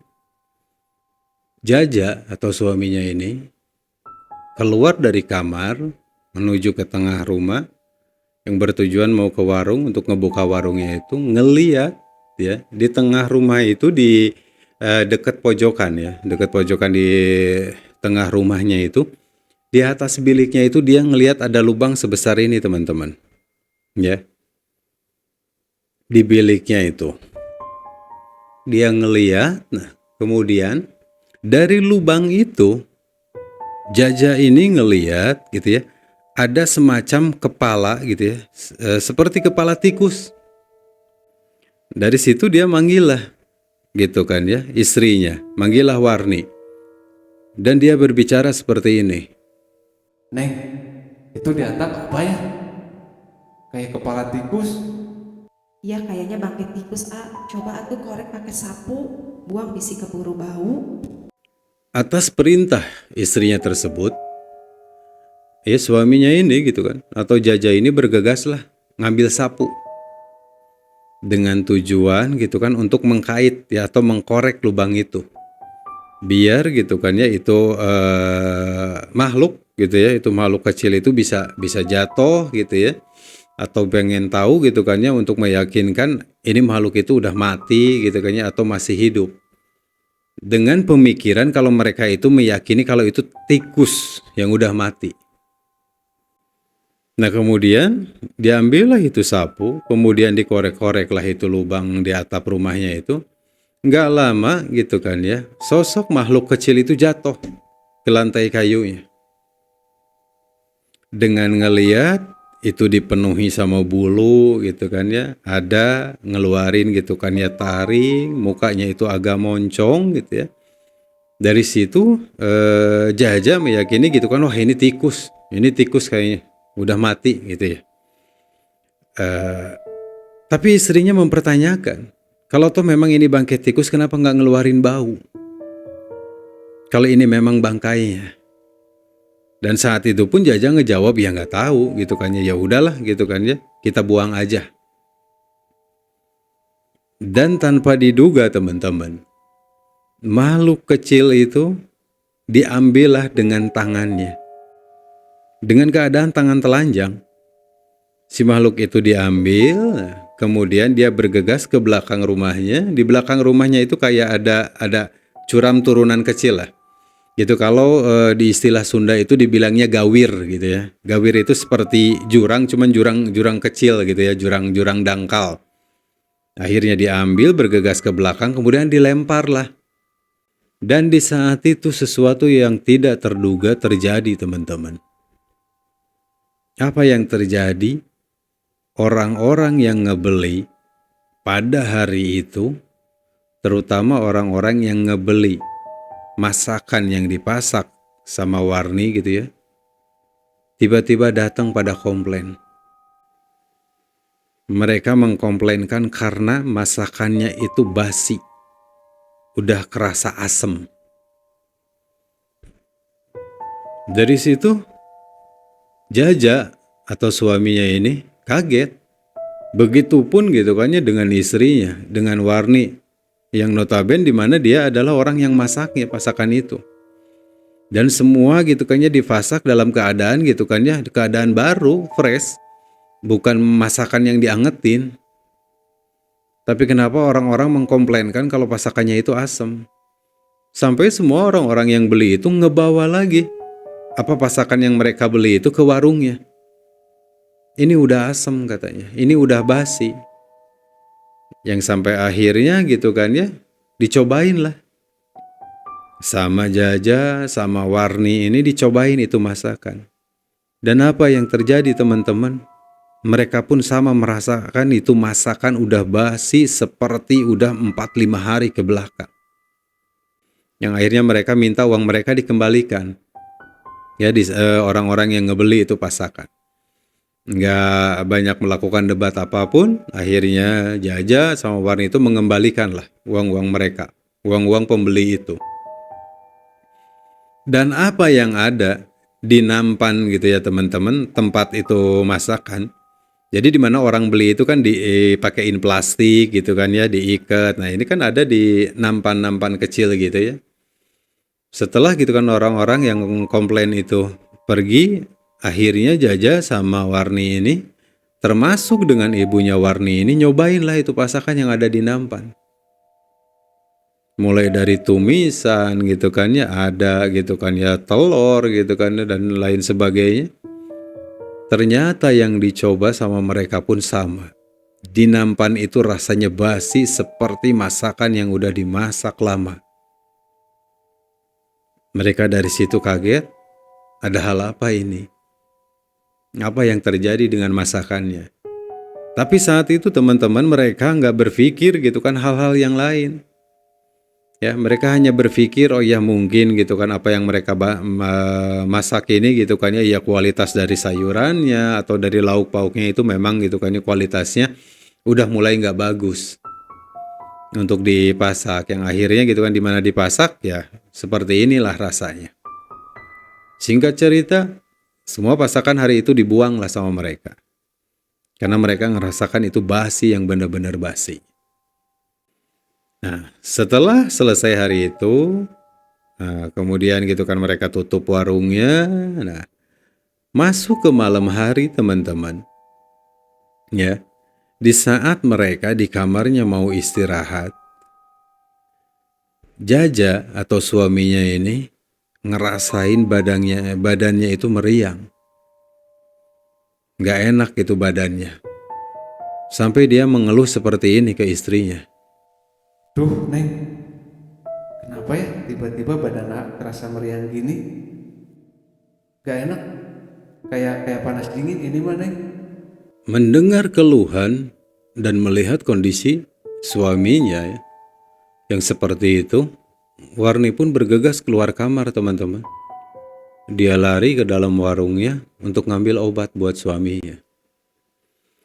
Jaja atau suaminya ini keluar dari kamar menuju ke tengah rumah yang bertujuan mau ke warung untuk ngebuka warungnya itu ngeliat ya di tengah rumah itu di dekat pojokan ya, dekat pojokan di tengah rumahnya itu di atas biliknya itu dia ngeliat ada lubang sebesar ini teman-teman ya, di biliknya itu dia ngeliat. Nah kemudian dari lubang itu Jaja ini ngeliat gitu ya ada semacam kepala gitu ya, seperti kepala tikus. Dari situ dia manggil lah gitu kan ya istrinya, manggil lah Warni. Dan dia berbicara seperti ini. Neng, itu di atap apa ya? Kayak kepala tikus. Ya kayaknya bangkit tikus coba atuh korek pakai sapu, buang bisi keburu bau. Atas perintah istrinya tersebut, ya suaminya ini gitu kan, atau Jaja ini bergegas lah ngambil sapu. Dengan tujuan gitu kan untuk mengkait ya atau mengkorek lubang itu. Biar gitu kan ya itu makhluk gitu ya, itu makhluk kecil itu bisa jatuh gitu ya. Atau pengen tahu gitu kan ya untuk meyakinkan ini makhluk itu udah mati gitu kan ya atau masih hidup. Dengan pemikiran kalau mereka itu meyakini kalau itu tikus yang udah mati. Nah kemudian diambillah itu sapu, kemudian dikorek-korek lah itu lubang di atap rumahnya itu. Nggak lama gitu kan ya, sosok makhluk kecil itu jatuh ke lantai kayunya. Dengan ngeliat itu dipenuhi sama bulu gitu kan ya, ada ngeluarin gitu kan ya taring, mukanya itu agak moncong gitu ya. Dari situ Jaja meyakini gitu kan, wah ini tikus kayaknya udah mati gitu ya. Tapi istrinya mempertanyakan, kalau toh memang ini bangkai tikus kenapa nggak ngeluarin bau? Kalau ini memang bangkainya. Dan saat itu pun Jaja ngejawab ya nggak tahu gitu kan ya udahlah gitu kan ya kita buang aja. Dan tanpa diduga teman-teman, makhluk kecil itu diambillah dengan tangannya. Dengan keadaan tangan telanjang, si makhluk itu diambil, kemudian dia bergegas ke belakang rumahnya. Di belakang rumahnya itu kayak ada curam turunan kecil lah. Gitu kalau di istilah Sunda itu dibilangnya gawir gitu ya. Gawir itu seperti jurang, cuman jurang kecil gitu ya, jurang dangkal. Akhirnya diambil, bergegas ke belakang, kemudian dilempar lah. Dan di saat itu sesuatu yang tidak terduga terjadi, teman-teman. Apa yang terjadi? Orang-orang yang ngebeli pada hari itu, terutama orang-orang yang ngebeli masakan yang dipasak sama Warni gitu ya, tiba-tiba datang pada komplain. Mereka mengkomplainkan karena masakannya itu basi, udah kerasa asem. Dari situ Jaja atau suaminya ini kaget. Begitupun gitu kan ya dengan istrinya, dengan Warni, yang notabene di mana dia adalah orang yang masaknya masakan itu. Dan semua gitu kan ya dimasak dalam keadaan gitu kan ya, keadaan baru, fresh, bukan masakan yang diangetin. Tapi kenapa orang-orang mengkomplainkan kalau masakannya itu asam? Sampai semua orang-orang yang beli itu ngebawa lagi apa masakan yang mereka beli itu ke warungnya. Ini udah asam katanya, ini udah basi. Yang sampai akhirnya gitu kan ya, dicobain lah. Sama Jaja, sama Warni ini dicobain itu masakan. Dan apa yang terjadi teman-teman? Mereka pun sama merasakan itu masakan udah basi seperti udah 4-5 hari ke belakang. Yang akhirnya mereka minta uang mereka dikembalikan. Ya, orang-orang yang ngebeli itu masakan. Nggak banyak melakukan debat apapun, akhirnya Jaja sama Warni itu mengembalikan lah uang-uang mereka, uang-uang pembeli itu. Dan apa yang ada di nampan gitu ya teman-teman, tempat itu masakan. Jadi di mana orang beli itu kan dipakein plastik gitu kan ya, diikat. Nah, ini kan ada di nampan-nampan kecil gitu ya. Setelah gitu kan orang-orang yang komplain itu pergi, akhirnya Jaja sama Warni ini termasuk dengan ibunya Warni ini nyobain lah itu masakan yang ada di nampan. Mulai dari tumisan gitu kan ya, ada gitu kan ya, telur gitu kan dan lain sebagainya. Ternyata yang dicoba sama mereka pun sama. Di nampan itu rasanya basi seperti masakan yang udah dimasak lama. Mereka dari situ kaget, ada hal apa ini? Apa yang terjadi dengan masakannya? Tapi saat itu teman-teman mereka nggak berpikir gitu kan hal-hal yang lain. Ya, mereka hanya berpikir oh ya mungkin gitu kan apa yang mereka masak ini gitu kan ya kualitas dari sayurannya atau dari lauk pauknya itu memang gitu kan ya kualitasnya udah mulai nggak bagus untuk dipasak. Yang akhirnya gitu kan dimana dipasak ya seperti inilah rasanya. Singkat cerita, semua masakan hari itu dibuang lah sama mereka karena mereka ngerasakan itu basi yang benar-benar basi. Nah, setelah selesai hari itu, kemudian gitu kan mereka tutup warungnya. Nah, masuk ke malam hari teman-teman. Ya, di saat mereka di kamarnya mau istirahat, Jaja atau suaminya ini ngerasain badannya itu meriang. Gak enak gitu badannya. Sampai dia mengeluh seperti ini ke istrinya. Duh, Neng, kenapa ya tiba-tiba badan kerasa meriang gini? Gak enak, kayak panas dingin ini mah, Neng. Mendengar keluhan dan melihat kondisi suaminya ya, yang seperti itu, Warni pun bergegas keluar kamar teman-teman. Dia lari ke dalam warungnya untuk ngambil obat buat suaminya.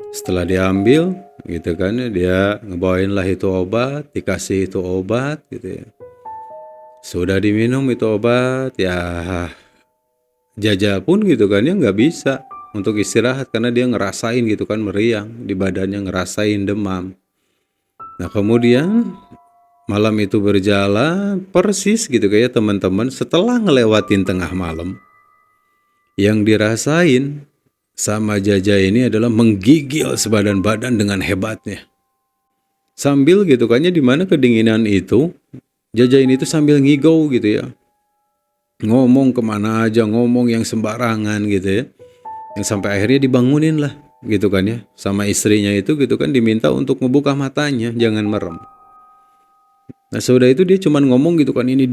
Setelah diambil gitu kan ya, dia ngebawain lah itu obat, dikasih itu obat gitu ya. Sudah diminum itu obat ya, Jaja pun gitu kan ya nggak bisa untuk istirahat karena dia ngerasain gitu kan meriang di badannya, ngerasain demam. Nah kemudian malam itu berjalan persis gitu kayak teman-teman, setelah ngelewatin tengah malam, yang dirasain sama Jaja ini adalah menggigil sebadan badan dengan hebatnya. Sambil gitu kan ya, di mana kedinginan itu, Jaja ini tuh sambil ngigau gitu ya. Ngomong kemana aja, ngomong yang sembarangan gitu ya. Yang sampai akhirnya dibangunin lah gitu kan ya. Sama istrinya itu gitu kan diminta untuk membuka matanya, jangan merem. Nah sudah itu dia cuman ngomong gitu kan, ini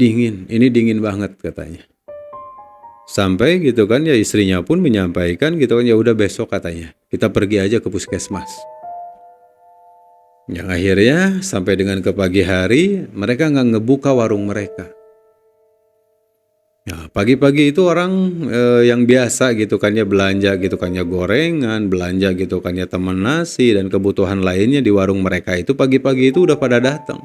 dingin banget katanya. Sampai gitu kan ya istrinya pun menyampaikan gitu kan, ya udah besok katanya kita pergi aja ke puskesmas. Yang akhirnya sampai dengan ke pagi hari mereka nggak ngebuka warung mereka. Ya, pagi-pagi itu orang yang biasa gitu kan ya belanja gitu kan ya gorengan, belanja gitu kan ya teman nasi dan kebutuhan lainnya di warung mereka itu pagi-pagi itu udah pada datang.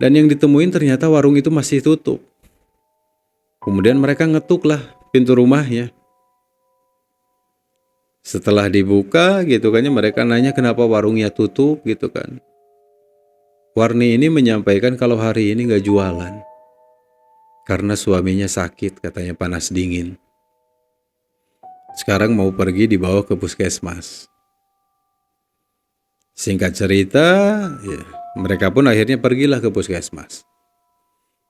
Dan yang ditemuin ternyata warung itu masih tutup. Kemudian mereka ngetuk lah pintu rumahnya. Setelah dibuka gitu kan ya mereka nanya kenapa warungnya tutup gitu kan. Warni ini menyampaikan kalau hari ini nggak jualan. Karena suaminya sakit katanya panas dingin. Sekarang mau pergi dibawa ke puskesmas. Singkat cerita, ya, mereka pun akhirnya pergilah ke puskesmas.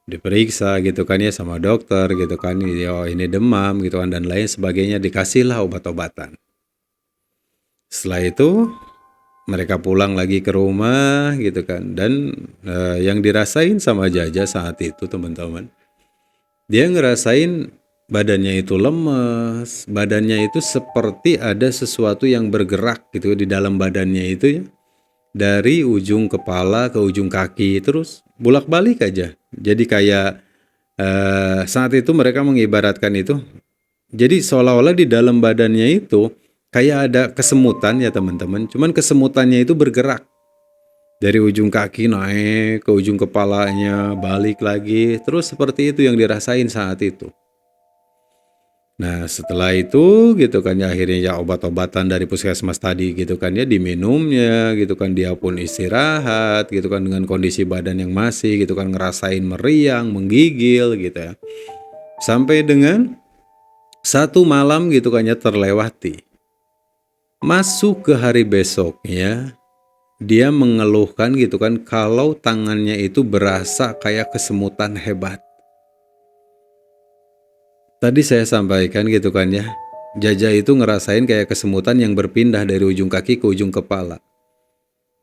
Diperiksa gitu kan ya sama dokter gitu kan, oh ini demam gitu kan dan lain sebagainya, dikasihlah obat-obatan. Setelah itu mereka pulang lagi ke rumah gitu kan dan yang dirasain sama Jaja saat itu teman-teman, dia ngerasain badannya itu lemes, badannya itu seperti ada sesuatu yang bergerak gitu di dalam badannya itu ya. Dari ujung kepala ke ujung kaki terus bolak-balik aja. Jadi kayak saat itu mereka mengibaratkan itu. Jadi seolah-olah di dalam badannya itu kayak ada kesemutan ya teman-teman. Cuman kesemutannya itu bergerak. Dari ujung kaki naik ke ujung kepalanya, balik lagi. Terus seperti itu yang dirasain saat itu. Nah setelah itu gitu kan ya akhirnya ya obat-obatan dari puskesmas tadi gitu kan ya diminumnya gitu kan, dia pun istirahat gitu kan dengan kondisi badan yang masih gitu kan ngerasain meriang, menggigil gitu ya. Sampai dengan satu malam gitu kan ya terlewati. Masuk ke hari besoknya dia mengeluhkan gitu kan kalau tangannya itu berasa kayak kesemutan hebat. Tadi saya sampaikan gitu kan ya, Jaja itu ngerasain kayak kesemutan yang berpindah dari ujung kaki ke ujung kepala.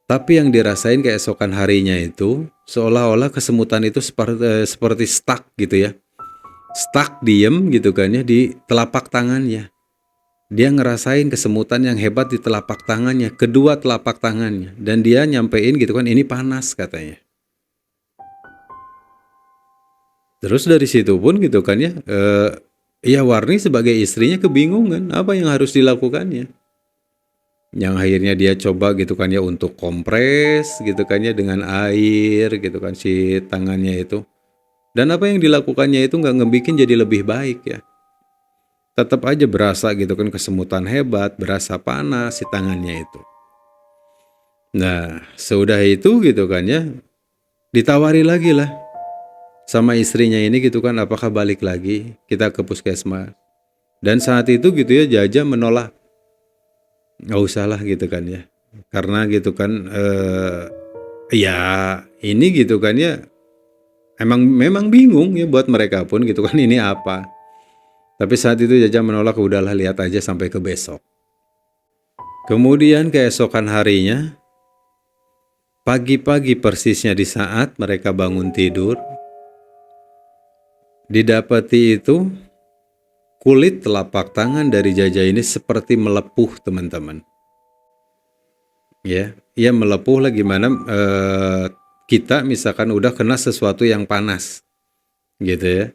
Tapi yang dirasain keesokan harinya itu, seolah-olah kesemutan itu seperti stuck gitu ya. Stuck diem gitu kan ya di telapak tangannya. Dia ngerasain kesemutan yang hebat di telapak tangannya, kedua telapak tangannya. Dan dia nyampein gitu kan, ini panas katanya. Terus dari situ pun gitu kan ya, ya Warni sebagai istrinya kebingungan apa yang harus dilakukannya. Yang akhirnya dia coba gitu kan ya untuk kompres gitu kan ya dengan air gitu kan si tangannya itu. Dan apa yang dilakukannya itu nggak ngebikin jadi lebih baik ya. Tetap aja berasa gitu kan kesemutan hebat, berasa panas si tangannya itu. Nah, sudah itu gitu kan ya, ditawari lagi lah sama istrinya ini gitu kan, apakah balik lagi kita ke puskesmas. Dan saat itu gitu ya Jaja menolak, nggak usah lah gitu kan ya, karena gitu kan ya ini gitu kan ya memang bingung ya buat mereka pun gitu kan ini apa. Tapi saat itu Jaja menolak, udahlah lihat aja sampai ke besok. Kemudian keesokan harinya, pagi-pagi persisnya di saat mereka bangun tidur, didapati itu kulit telapak tangan dari Jaja ini seperti melepuh teman-teman. Ya, ia melepuh lah gimana kita misalkan udah kena sesuatu yang panas, gitu ya.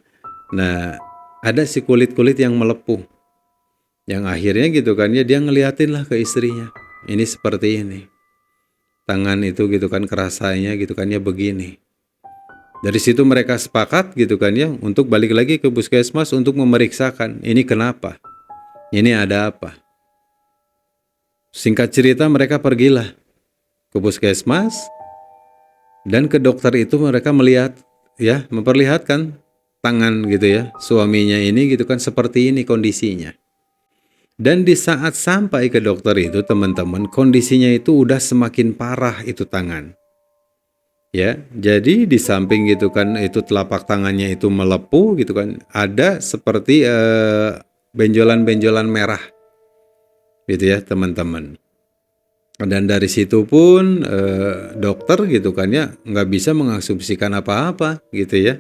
Nah, ada si kulit-kulit yang melepuh, yang akhirnya gitu kan ya dia ngeliatin lah ke istrinya, ini seperti ini. Tangan itu gitu kan kerasanya gitu kan ya begini. Dari situ mereka sepakat gitu kan ya untuk balik lagi ke puskesmas untuk memeriksakan ini kenapa, ini ada apa. Singkat cerita mereka pergilah ke puskesmas dan ke dokter itu mereka melihat ya memperlihatkan tangan gitu ya suaminya ini gitu kan seperti ini kondisinya. Dan di saat sampai ke dokter itu teman-teman kondisinya itu udah semakin parah itu tangan. Ya, jadi di samping gitu kan itu telapak tangannya itu melepuh gitu kan, ada seperti benjolan-benjolan merah gitu ya teman-teman. Dan dari situ pun dokter gitu kan ya nggak bisa mengasumsikan apa-apa gitu ya.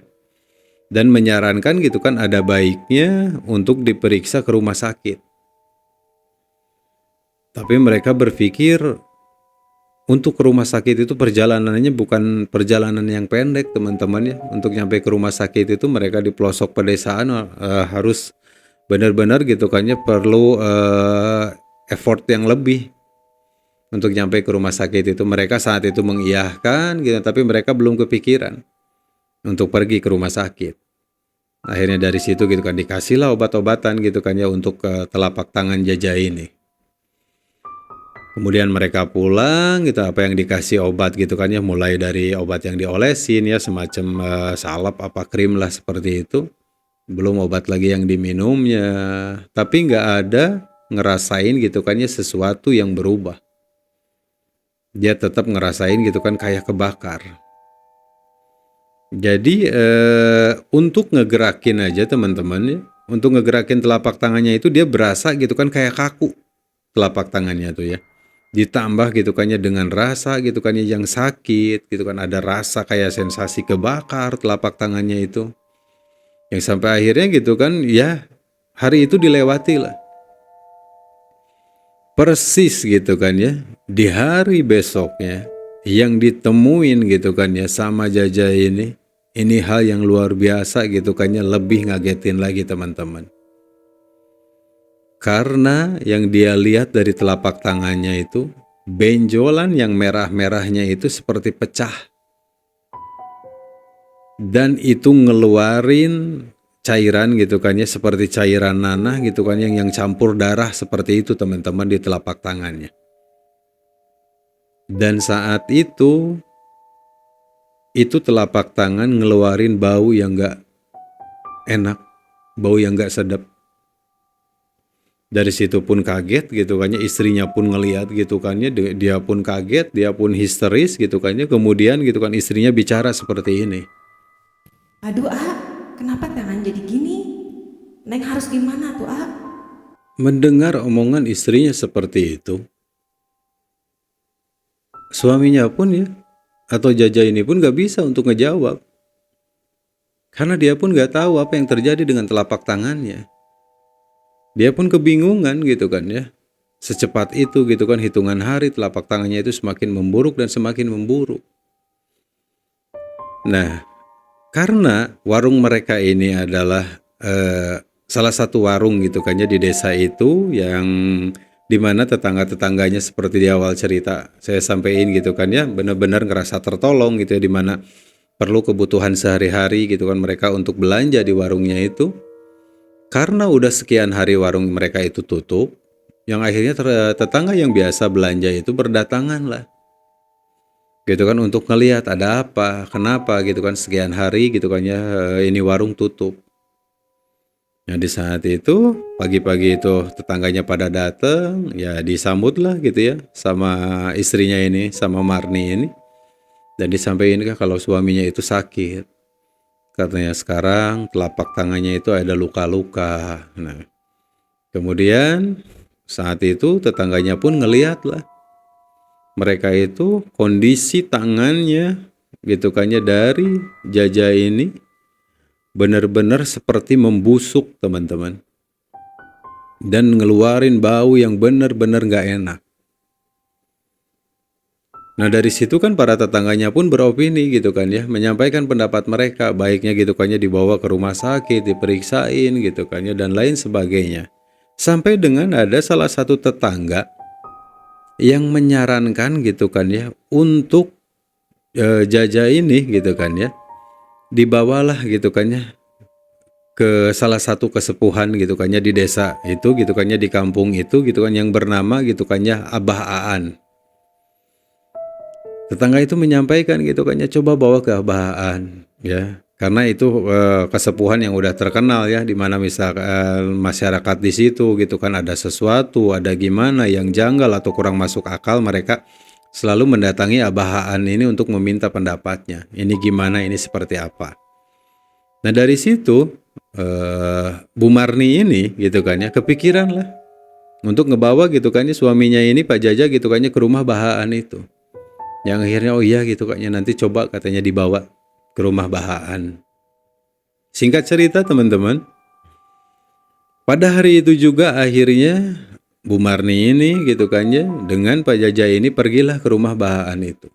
Dan menyarankan gitu kan ada baiknya untuk diperiksa ke rumah sakit. Tapi mereka berpikir untuk ke rumah sakit itu perjalanannya bukan perjalanan yang pendek teman-teman ya. Untuk nyampe ke rumah sakit itu mereka di pelosok pedesaan harus benar-benar gitu kan ya perlu effort yang lebih untuk nyampe ke rumah sakit itu. Mereka saat itu mengiyahkan gitu, tapi mereka belum kepikiran untuk pergi ke rumah sakit. Akhirnya dari situ gitu kan dikasihlah obat-obatan gitu kan ya untuk telapak tangan Jaja ini. Kemudian mereka pulang gitu, apa yang dikasih obat gitu kan ya, mulai dari obat yang diolesin ya semacam salep apa krim lah seperti itu. Belum obat lagi yang diminumnya. Tapi nggak ada ngerasain gitu kan ya sesuatu yang berubah. Dia tetap ngerasain gitu kan kayak kebakar. Jadi untuk ngegerakin aja teman-teman ya, untuk ngegerakin telapak tangannya itu dia berasa gitu kan kayak kaku telapak tangannya tuh ya. Ditambah gitu kan ya dengan rasa gitu kan ya yang sakit gitu kan, ada rasa kayak sensasi kebakar telapak tangannya itu. Yang sampai akhirnya gitu kan ya hari itu dilewati lah. Persis gitu kan ya. Di hari besoknya yang ditemuin gitu kan ya sama Jaja ini hal yang luar biasa gitu kan ya, lebih ngagetin lagi teman-teman. Karena yang dia lihat dari telapak tangannya itu, benjolan yang merah-merahnya itu seperti pecah. Dan itu ngeluarin cairan gitu kan ya, seperti cairan nanah gitu kan yang campur darah seperti itu teman-teman di telapak tangannya. Dan saat itu telapak tangan ngeluarin bau yang gak enak, bau yang gak sedap. Dari situ pun kaget gitu kan ya, istrinya pun ngelihat gitu kan ya, dia pun kaget, dia pun histeris gitu kan ya. Kemudian gitu kan istrinya bicara seperti ini. Aduh kenapa tangan jadi gini? Neng harus gimana tuh Mendengar omongan istrinya seperti itu, suaminya pun ya, atau Jaja ini pun gak bisa untuk ngejawab. Karena dia pun gak tahu apa yang terjadi dengan telapak tangannya. Dia pun kebingungan gitu kan ya. Secepat itu gitu kan hitungan hari telapak tangannya itu semakin memburuk dan semakin memburuk. Nah, karena warung mereka ini adalah salah satu warung gitu kan ya di desa itu yang dimana tetangga-tetangganya seperti di awal cerita saya sampaikan gitu kan ya, benar-benar ngerasa tertolong gitu ya, dimana perlu kebutuhan sehari-hari gitu kan mereka untuk belanja di warungnya itu. Karena udah sekian hari warung mereka itu tutup, yang akhirnya tetangga yang biasa belanja itu berdatangan lah. Gitu kan untuk ngelihat ada apa, kenapa gitu kan sekian hari gitu kan ya ini warung tutup. Nah di saat itu pagi-pagi itu tetangganya pada datang, ya disambut lah gitu ya sama istrinya ini, sama Marni ini. Dan disampaikan kalau suaminya itu sakit. Katanya sekarang telapak tangannya itu ada luka-luka. Nah, kemudian saat itu tetangganya pun ngeliat lah. Mereka itu kondisi tangannya gitu kan ya dari Jaja ini benar-benar seperti membusuk teman-teman. Dan ngeluarin bau yang benar-benar gak enak. Nah dari situ kan para tetangganya pun beropini gitu kan ya, menyampaikan pendapat mereka, baiknya gitu kan ya dibawa ke rumah sakit, diperiksain gitu kan ya, dan lain sebagainya. Sampai dengan ada salah satu tetangga yang menyarankan gitu kan ya, untuk Jaja ini gitu kan ya, dibawalah gitu kan ya ke salah satu kesepuhan gitu kan ya di desa itu gitu kan ya, di kampung itu gitu kan, yang bernama gitu kan ya Abah Aan. Tetangga itu menyampaikan gitu kan ya, coba bawa ke Abah Aan ya, karena itu kesepuhan yang udah terkenal ya, di mana misalkan masyarakat di situ gitu kan ada sesuatu, ada gimana yang janggal atau kurang masuk akal, mereka selalu mendatangi Abah Aan ini untuk meminta pendapatnya. Ini gimana, ini seperti apa. Nah dari situ Bu Marni ini gitu kan ya kepikiran lah, untuk ngebawa gitu kan ya suaminya ini Pak Jaja gitu kan ya ke rumah Bahaan itu. Yang akhirnya oh iya gitu kan ya nanti coba katanya dibawa ke rumah Bahaan. Singkat cerita teman-teman, pada hari itu juga akhirnya Bu Marni ini gitu kan ya dengan Pak Jaja ini pergilah ke rumah Bahaan itu.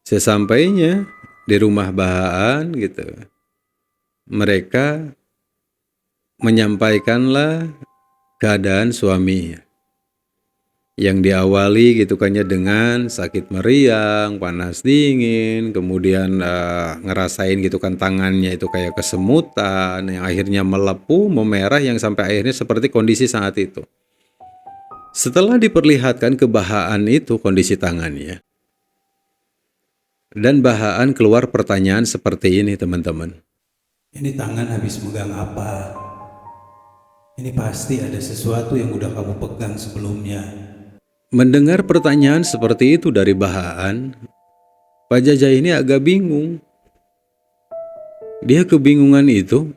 Sesampainya di rumah Bahaan gitu, mereka menyampaikanlah keadaan suaminya yang diawali gitu kan ya dengan sakit meriang, panas dingin, kemudian ngerasain gitu kan tangannya itu kayak kesemutan, yang akhirnya melepuh, memerah, yang sampai akhirnya seperti kondisi saat itu. Setelah diperlihatkan ke Bahaan itu kondisi tangannya, dan Bahaan keluar pertanyaan seperti ini teman-teman. Ini tangan habis megang apa? Ini pasti ada sesuatu yang udah kamu pegang sebelumnya. Mendengar pertanyaan seperti itu dari Bahaan, Pak Jaja ini agak bingung. Dia kebingungan itu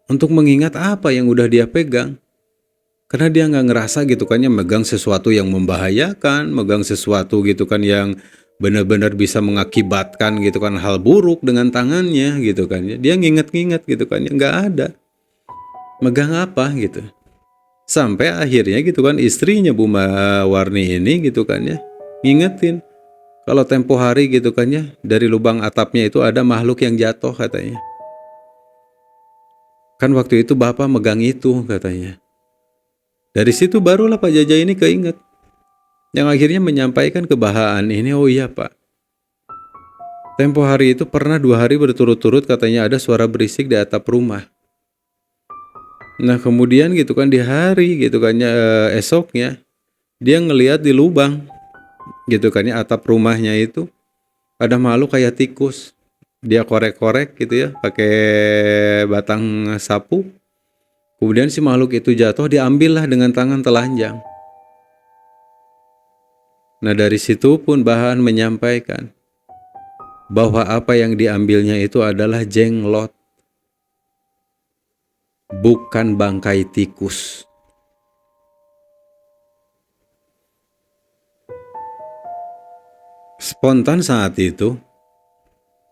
untuk mengingat apa yang udah dia pegang. Karena dia nggak ngerasa gitu kan ya megang sesuatu yang membahayakan, megang sesuatu gitu kan yang benar-benar bisa mengakibatkan gitu kan hal buruk dengan tangannya gitu kan ya. Dia nginget-nginget gitu kan ya nggak ada. Megang apa gitu. Sampai akhirnya gitu kan istrinya Bu Warni ini gitu kan ya ngingetin kalau tempo hari gitu kan ya dari lubang atapnya itu ada makhluk yang jatuh katanya. Kan waktu itu Bapak megang itu katanya. Dari situ barulah Pak Jaja ini keinget. Yang akhirnya menyampaikan ke Bahaan ini, oh iya Pak. Tempo hari itu pernah 2 hari berturut-turut katanya ada suara berisik di atap rumah. Nah kemudian gitu kan di hari gitu kan ya esoknya dia ngelihat di lubang gitu kan ya atap rumahnya itu ada makhluk kayak tikus. Dia korek-korek gitu ya pakai batang sapu. Kemudian si makhluk itu jatuh diambillah dengan tangan telanjang. Nah dari situ pun Bahaan menyampaikan bahwa apa yang diambilnya itu adalah jenglot. Bukan bangkai tikus. Spontan saat itu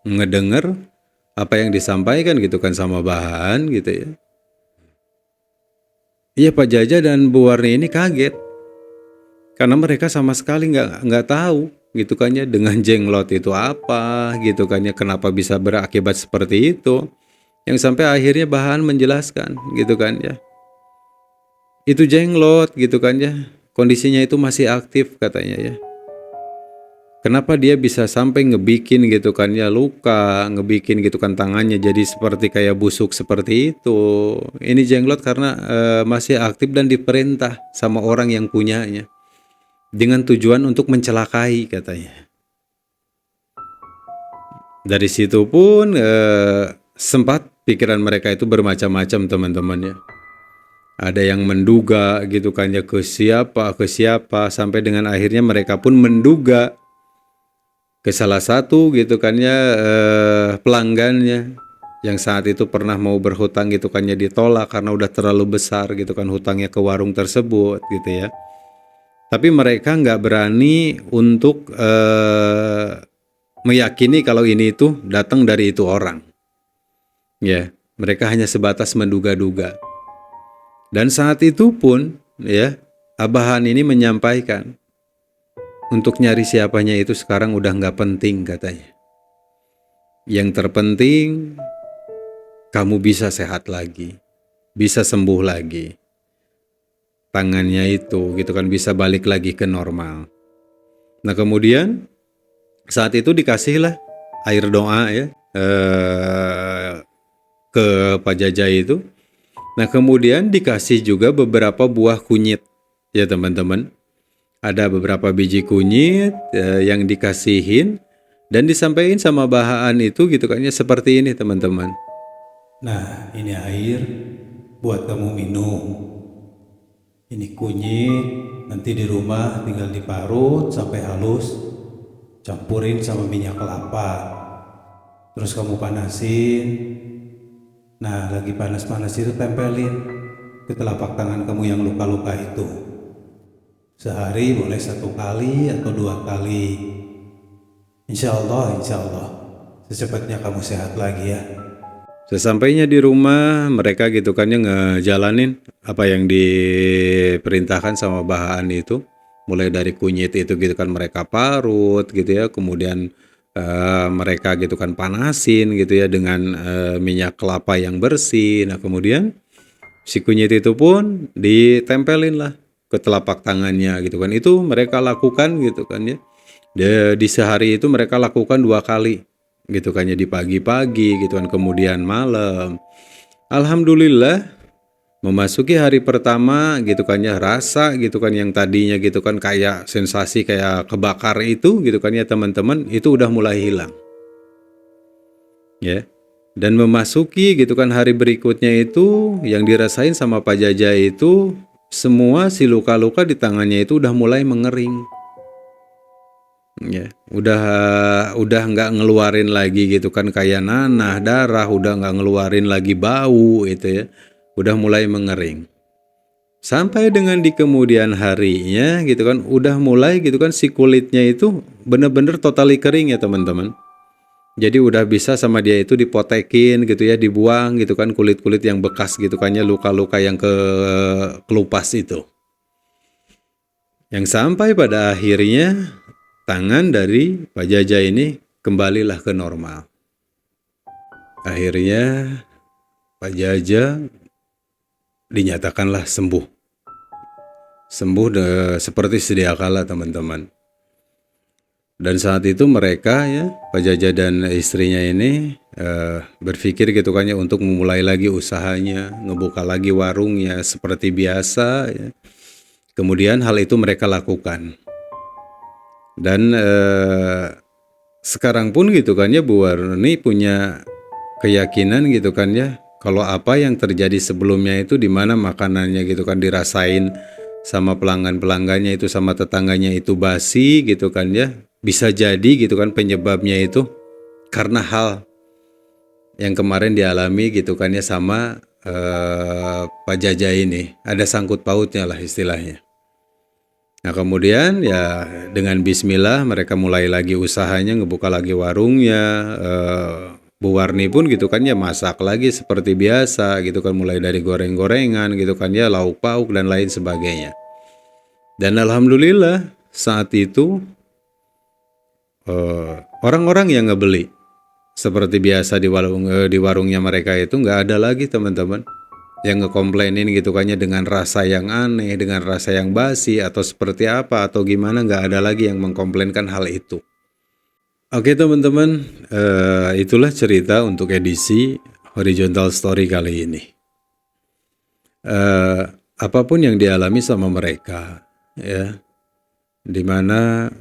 ngedenger apa yang disampaikan gitu kan sama Bahaan gitu ya. Iya Pak Jaja dan Bu Warni ini kaget karena mereka sama sekali nggak tahu gitu kan ya dengan jenglot itu apa gitu kan ya kenapa bisa berakibat seperti itu. Yang sampai akhirnya Bahaan menjelaskan gitu kan ya. Itu jenglot gitu kan ya. Kondisinya itu masih aktif katanya ya. Kenapa dia bisa sampai ngebikin gitu kan ya luka, ngebikin gitu kan tangannya jadi seperti kayak busuk seperti itu. Ini jenglot karena masih aktif dan diperintah sama orang yang punyanya. Dengan tujuan untuk mencelakai katanya. Dari situ pun sempat pikiran mereka itu bermacam-macam teman-teman ya. Ada yang menduga gitu kan ya ke siapa sampai dengan akhirnya mereka pun menduga ke salah satu gitu kan ya pelanggannya yang saat itu pernah mau berhutang gitu kan ya ditolak karena udah terlalu besar gitu kan hutangnya ke warung tersebut gitu ya. Tapi mereka nggak berani untuk meyakini kalau ini itu datang dari itu orang. Ya, mereka hanya sebatas menduga-duga. Dan saat itu pun ya, Bahaan ini menyampaikan untuk nyari siapanya itu sekarang udah nggak penting katanya. Yang terpenting kamu bisa sehat lagi, bisa sembuh lagi. Tangannya itu gitu kan bisa balik lagi ke normal. Nah kemudian saat itu dikasihlah air doa ya ke Pak Jaja itu. Nah kemudian dikasih juga beberapa buah kunyit ya teman-teman. Ada beberapa biji kunyit yang dikasihin dan disampaikan sama Bahaan itu gitu kan ya seperti ini teman-teman. Nah, ini air buat kamu minum. Ini kunyit, nanti di rumah tinggal diparut sampai halus, campurin sama minyak kelapa. Terus kamu panasin. Nah, lagi panas-panas itu tempelin ke telapak tangan kamu yang luka-luka itu. Sehari boleh 1 kali atau 2 kali. Insya Allah, secepatnya kamu sehat lagi ya. Sesampainya di rumah, mereka gitu kan ya ngejalanin apa yang diperintahkan sama bahan itu. Mulai dari kunyit itu gitu kan mereka parut gitu ya, kemudian mereka gitu kan panasin gitu ya dengan minyak kelapa yang bersih. Nah kemudian si kunyit itu pun ditempelin lah ke telapak tangannya gitu kan. Itu mereka lakukan gitu kan ya. Di sehari itu mereka lakukan 2 kali gitu kan ya, di pagi-pagi gitu kan, kemudian malam. Alhamdulillah memasuki hari pertama gitu kan ya, rasa gitu kan yang tadinya gitu kan kayak sensasi kayak kebakar itu gitu kan ya teman-teman, itu udah mulai hilang ya. Dan memasuki gitu kan hari berikutnya itu yang dirasain sama Pak Jaja itu semua si luka-luka di tangannya itu udah mulai mengering. Ya, udah nggak ngeluarin lagi gitu kan kayak nanah, darah, udah nggak ngeluarin lagi bau itu ya. Udah mulai mengering. Sampai dengan di kemudian harinya gitu kan udah mulai gitu kan si kulitnya itu bener-bener totally kering ya teman-teman. Jadi udah bisa sama dia itu dipotekin gitu ya, dibuang gitu kan kulit-kulit yang bekas gitu kan ya, luka-luka yang kelupas itu. Yang sampai pada akhirnya tangan dari Pak Jaja ini kembalilah ke normal. Akhirnya Pak Jaja dinyatakanlah sembuh. Sembuh seperti sedia kala teman-teman. Dan saat itu mereka ya, Pak Jaja dan istrinya ini berpikir gitu kan ya untuk memulai lagi usahanya, ngebuka lagi warungnya seperti biasa ya. Kemudian hal itu mereka lakukan. Dan sekarang pun gitu kan ya Bu Warni punya keyakinan gitu kan ya, kalau apa yang terjadi sebelumnya itu di mana makanannya gitu kan dirasain sama pelanggan-pelanggannya itu, sama tetangganya itu basi gitu kan ya, bisa jadi gitu kan penyebabnya itu karena hal yang kemarin dialami gitu kan ya sama Pak Jaja ini, ada sangkut pautnya lah istilahnya. Nah kemudian ya dengan bismillah mereka mulai lagi usahanya, ngebuka lagi warungnya. Bu Warni pun gitu kan ya masak lagi seperti biasa gitu kan, mulai dari goreng-gorengan gitu kan ya, lauk pauk dan lain sebagainya. Dan alhamdulillah saat itu orang-orang yang ngebeli seperti biasa di warungnya mereka itu nggak ada lagi teman-teman yang ngekomplainin gitu kan ya dengan rasa yang aneh, dengan rasa yang basi atau seperti apa atau gimana, nggak ada lagi yang mengkomplainkan hal itu. Oke teman-teman, itulah cerita untuk edisi Horizontal Story kali ini. Apapun yang dialami sama mereka, ya, dimana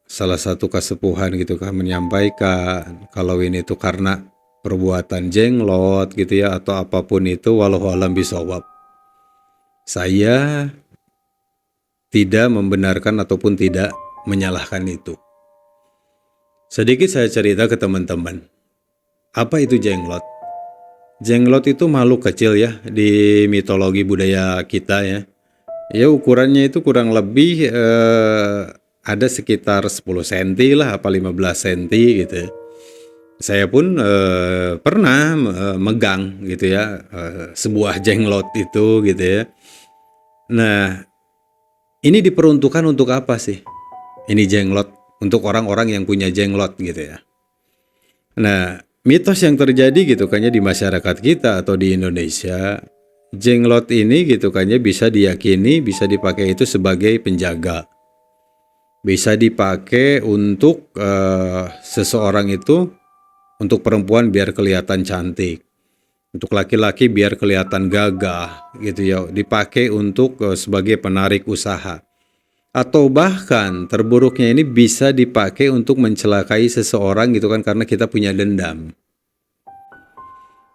salah satu kasepuhan gitu kan menyampaikan kalau ini tuh karena perbuatan jenglot gitu ya atau apapun itu, wallahu alam bisawab. Saya tidak membenarkan ataupun tidak menyalahkan itu. Sedikit saya cerita ke teman-teman. Apa itu jenglot? Jenglot itu makhluk kecil ya di mitologi budaya kita ya. Ya ukurannya itu kurang lebih ada sekitar 10 cm lah, apa 15 cm gitu ya. Saya pun pernah megang gitu ya sebuah jenglot itu gitu ya. Nah ini diperuntukkan untuk apa sih? Ini jenglot untuk orang-orang yang punya jenglot gitu ya. Nah mitos yang terjadi gitu kan ya di masyarakat kita atau di Indonesia, jenglot ini gitu kan ya bisa diyakini bisa dipakai itu sebagai penjaga. Bisa dipakai untuk seseorang itu, untuk perempuan biar kelihatan cantik, untuk laki-laki biar kelihatan gagah gitu ya, dipakai untuk sebagai penarik usaha, atau bahkan terburuknya ini bisa dipakai untuk mencelakai seseorang gitu kan karena kita punya dendam.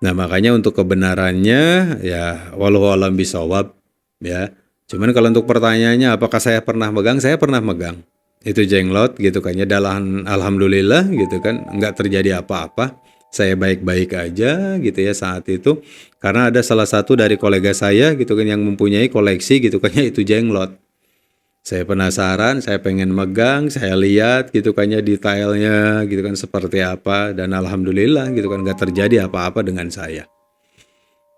Nah makanya untuk kebenarannya ya wallahu alam bisawab ya. Cuman kalau untuk pertanyaannya apakah saya pernah megang, saya pernah megang itu jenglot gitu kan ya, dalam alhamdulillah gitu kan nggak terjadi apa-apa. saya baik-baik aja gitu ya saat itu, karena ada salah satu dari kolega saya gitu kan yang mempunyai koleksi gitu kan ya itu jenglot. Saya penasaran, saya pengen megang, saya lihat gitu kan ya detailnya gitu kan seperti apa, dan alhamdulillah gitu kan gak terjadi apa-apa dengan saya.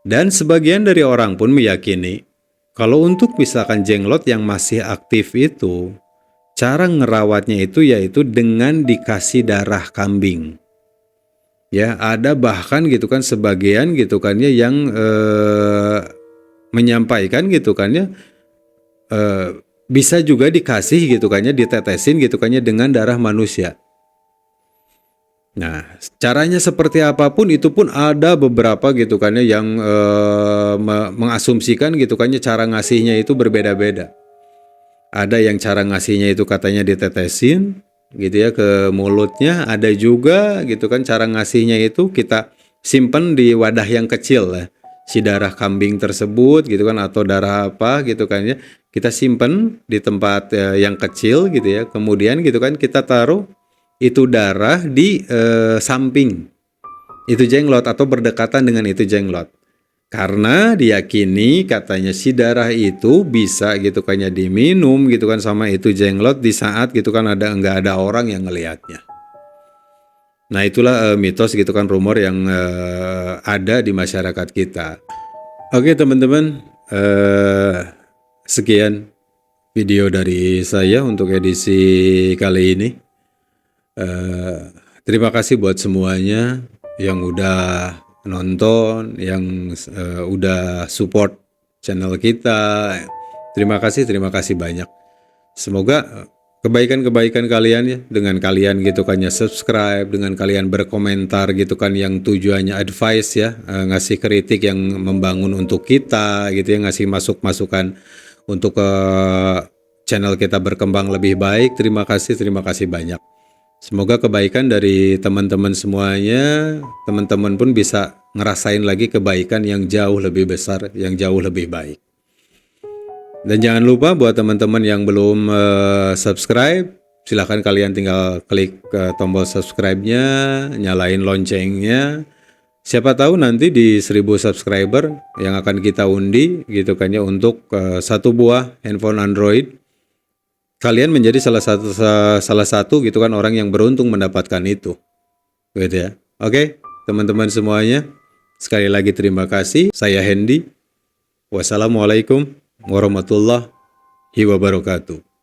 Dan sebagian dari orang pun meyakini kalau untuk misalkan jenglot yang masih aktif itu, cara ngerawatnya itu yaitu dengan dikasih darah kambing. Ya, ada bahkan gitu kan sebagian gitu kan ya yang menyampaikan gitu kan ya bisa juga dikasih gitu kan ya, ditetesin gitu kan ya dengan darah manusia. Nah, caranya seperti apapun itu pun ada beberapa gitu kan ya yang mengasumsikan gitu kan ya cara ngasihnya itu berbeda-beda. Ada yang cara ngasihnya itu katanya ditetesin gitu ya ke mulutnya, ada juga gitu kan cara ngasihnya itu kita simpen di wadah yang kecil lah, si darah kambing tersebut gitu kan atau darah apa gitu kan ya, kita simpen di tempat yang kecil gitu ya, kemudian gitu kan kita taruh itu darah di samping itu jenglot atau berdekatan dengan itu jenglot. Karena diyakini katanya si darah itu bisa gitu kan ya diminum gitu kan sama itu jenglot di saat gitu kan nggak ada orang yang ngelihatnya. Nah itulah mitos gitu kan, rumor yang ada di masyarakat kita. Oke teman-teman, sekian video dari saya untuk edisi kali ini. Terima kasih buat semuanya yang udah nonton, yang udah support channel kita. Terima kasih banyak. Semoga kebaikan-kebaikan kalian ya, dengan kalian gitu kan ya subscribe, dengan kalian berkomentar gitu kan yang tujuannya advice ya, ngasih kritik yang membangun untuk kita gitu ya, ngasih masukan untuk channel kita berkembang lebih baik. Terima kasih banyak. Semoga kebaikan dari teman-teman semuanya, teman-teman pun bisa ngerasain lagi kebaikan yang jauh lebih besar, yang jauh lebih baik. Dan jangan lupa buat teman-teman yang belum subscribe, silahkan kalian tinggal klik tombol subscribe-nya, nyalain loncengnya. Siapa tahu nanti di 1000 subscriber yang akan kita undi gitu kan ya untuk satu buah handphone Android. Kalian menjadi salah satu gitu kan orang yang beruntung mendapatkan itu. Gitu ya. Oke, teman-teman semuanya, sekali lagi terima kasih. Saya Hendy. Wassalamualaikum warahmatullahi wabarakatuh.